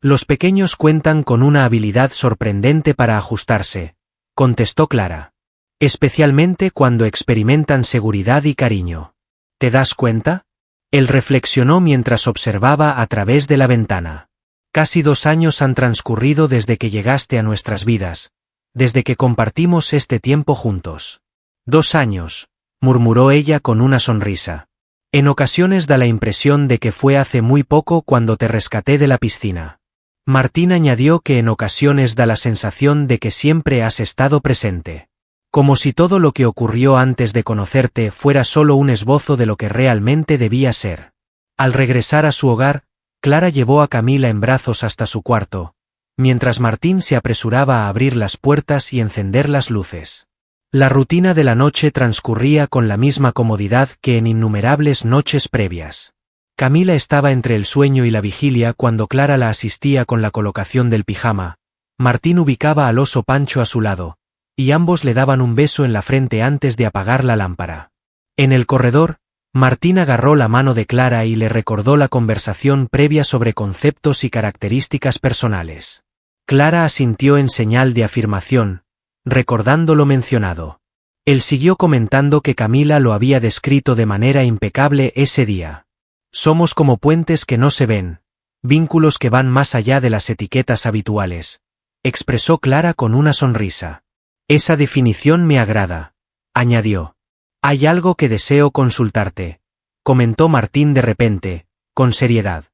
Los pequeños cuentan con una habilidad sorprendente para ajustarse, contestó Clara. Especialmente cuando experimentan seguridad y cariño. ¿Te das cuenta? Él reflexionó mientras observaba a través de la ventana. Casi 2 años han transcurrido desde que llegaste a nuestras vidas, desde que compartimos este tiempo juntos. 2 años, murmuró ella con una sonrisa. En ocasiones da la impresión de que fue hace muy poco cuando te rescaté de la piscina. Martín añadió que en ocasiones da la sensación de que siempre has estado presente. Como si todo lo que ocurrió antes de conocerte fuera solo un esbozo de lo que realmente debía ser. Al regresar a su hogar, Clara llevó a Camila en brazos hasta su cuarto, mientras Martín se apresuraba a abrir las puertas y encender las luces. La rutina de la noche transcurría con la misma comodidad que en innumerables noches previas. Camila estaba entre el sueño y la vigilia cuando Clara la asistía con la colocación del pijama. Martín ubicaba al oso Pancho a su lado, y ambos le daban un beso en la frente antes de apagar la lámpara. En el corredor, Martín agarró la mano de Clara y le recordó la conversación previa sobre conceptos y características personales. Clara asintió en señal de afirmación, recordando lo mencionado. Él siguió comentando que Camila lo había descrito de manera impecable ese día. Somos como puentes que no se ven, vínculos que van más allá de las etiquetas habituales, expresó Clara con una sonrisa. Esa definición me agrada, añadió. Hay algo que deseo consultarte, comentó Martín de repente, con seriedad.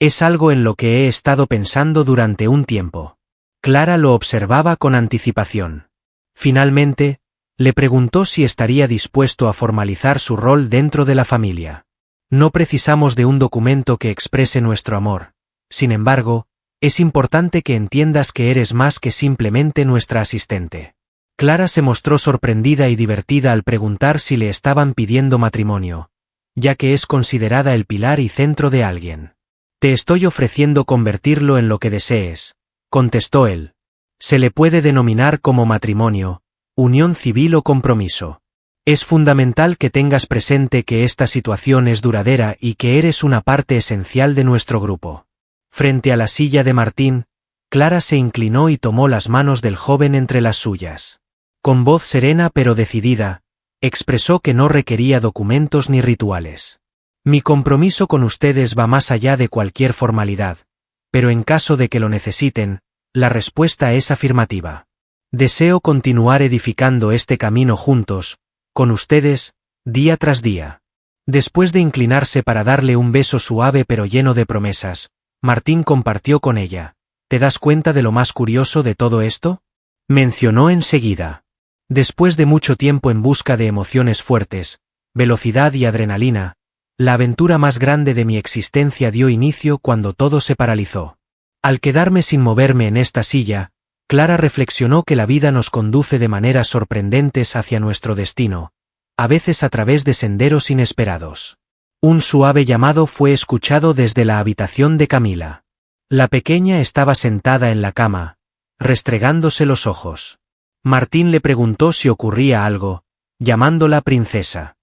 Es algo en lo que he estado pensando durante un tiempo. Clara lo observaba con anticipación. Finalmente, le preguntó si estaría dispuesto a formalizar su rol dentro de la familia. No precisamos de un documento que exprese nuestro amor. Sin embargo, es importante que entiendas que eres más que simplemente nuestra asistente. Clara se mostró sorprendida y divertida al preguntar si le estaban pidiendo matrimonio, ya que es considerada el pilar y centro de alguien. Te estoy ofreciendo convertirlo en lo que desees, contestó él. Se le puede denominar como matrimonio, unión civil o compromiso. Es fundamental que tengas presente que esta situación es duradera y que eres una parte esencial de nuestro grupo. Frente a la silla de Martín, Clara se inclinó y tomó las manos del joven entre las suyas. Con voz serena pero decidida, expresó que no requería documentos ni rituales. Mi compromiso con ustedes va más allá de cualquier formalidad, pero en caso de que lo necesiten, la respuesta es afirmativa. Deseo continuar edificando este camino juntos, con ustedes, día tras día. Después de inclinarse para darle un beso suave pero lleno de promesas, Martín compartió con ella. ¿Te das cuenta de lo más curioso de todo esto? mencionó enseguida. Después de mucho tiempo en busca de emociones fuertes, velocidad y adrenalina, la aventura más grande de mi existencia dio inicio cuando todo se paralizó. Al quedarme sin moverme en esta silla, Clara reflexionó que la vida nos conduce de maneras sorprendentes hacia nuestro destino, a veces a través de senderos inesperados. Un suave llamado fue escuchado desde la habitación de Camila. La pequeña estaba sentada en la cama, restregándose los ojos. Martín le preguntó si ocurría algo, llamándola princesa.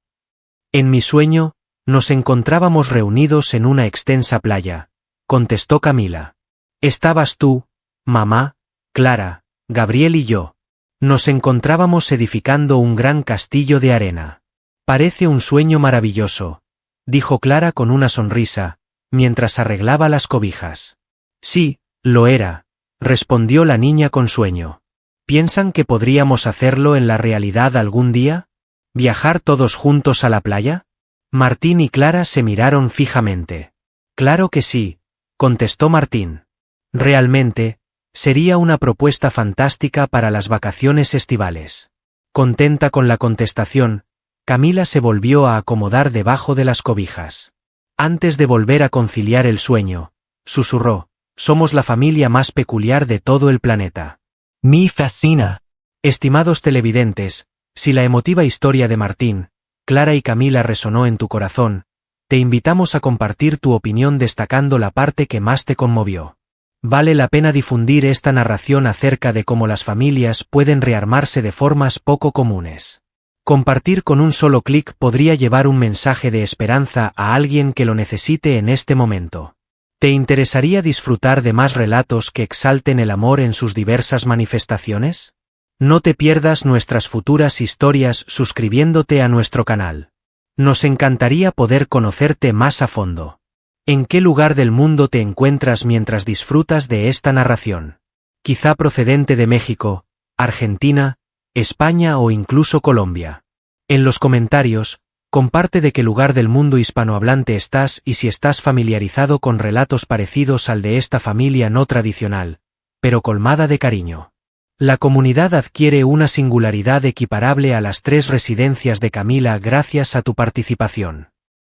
En mi sueño, nos encontrábamos reunidos en una extensa playa, contestó Camila. Estabas tú, mamá, Clara, Gabriel y yo. Nos encontrábamos edificando un gran castillo de arena. Parece un sueño maravilloso, dijo Clara con una sonrisa, mientras arreglaba las cobijas. Sí, lo era, respondió la niña con sueño. ¿Piensan que podríamos hacerlo en la realidad algún día? ¿Viajar todos juntos a la playa? Martín y Clara se miraron fijamente. Claro que sí, contestó Martín. Realmente, sería una propuesta fantástica para las vacaciones estivales. Contenta con la contestación, Camila se volvió a acomodar debajo de las cobijas. Antes de volver a conciliar el sueño, susurró, somos la familia más peculiar de todo el planeta. Me fascina. Estimados televidentes, si la emotiva historia de Martín, Clara y Camila resonó en tu corazón, te invitamos a compartir tu opinión destacando la parte que más te conmovió. Vale la pena difundir esta narración acerca de cómo las familias pueden rearmarse de formas poco comunes. Compartir con un solo clic podría llevar un mensaje de esperanza a alguien que lo necesite en este momento. ¿Te interesaría disfrutar de más relatos que exalten el amor en sus diversas manifestaciones? No te pierdas nuestras futuras historias suscribiéndote a nuestro canal. Nos encantaría poder conocerte más a fondo. ¿En qué lugar del mundo te encuentras mientras disfrutas de esta narración? Quizá procedente de México, Argentina, España o incluso Colombia. En los comentarios, comparte de qué lugar del mundo hispanohablante estás y si estás familiarizado con relatos parecidos al de esta familia no tradicional, pero colmada de cariño. La comunidad adquiere una singularidad equiparable a las 3 residencias de Camila gracias a tu participación.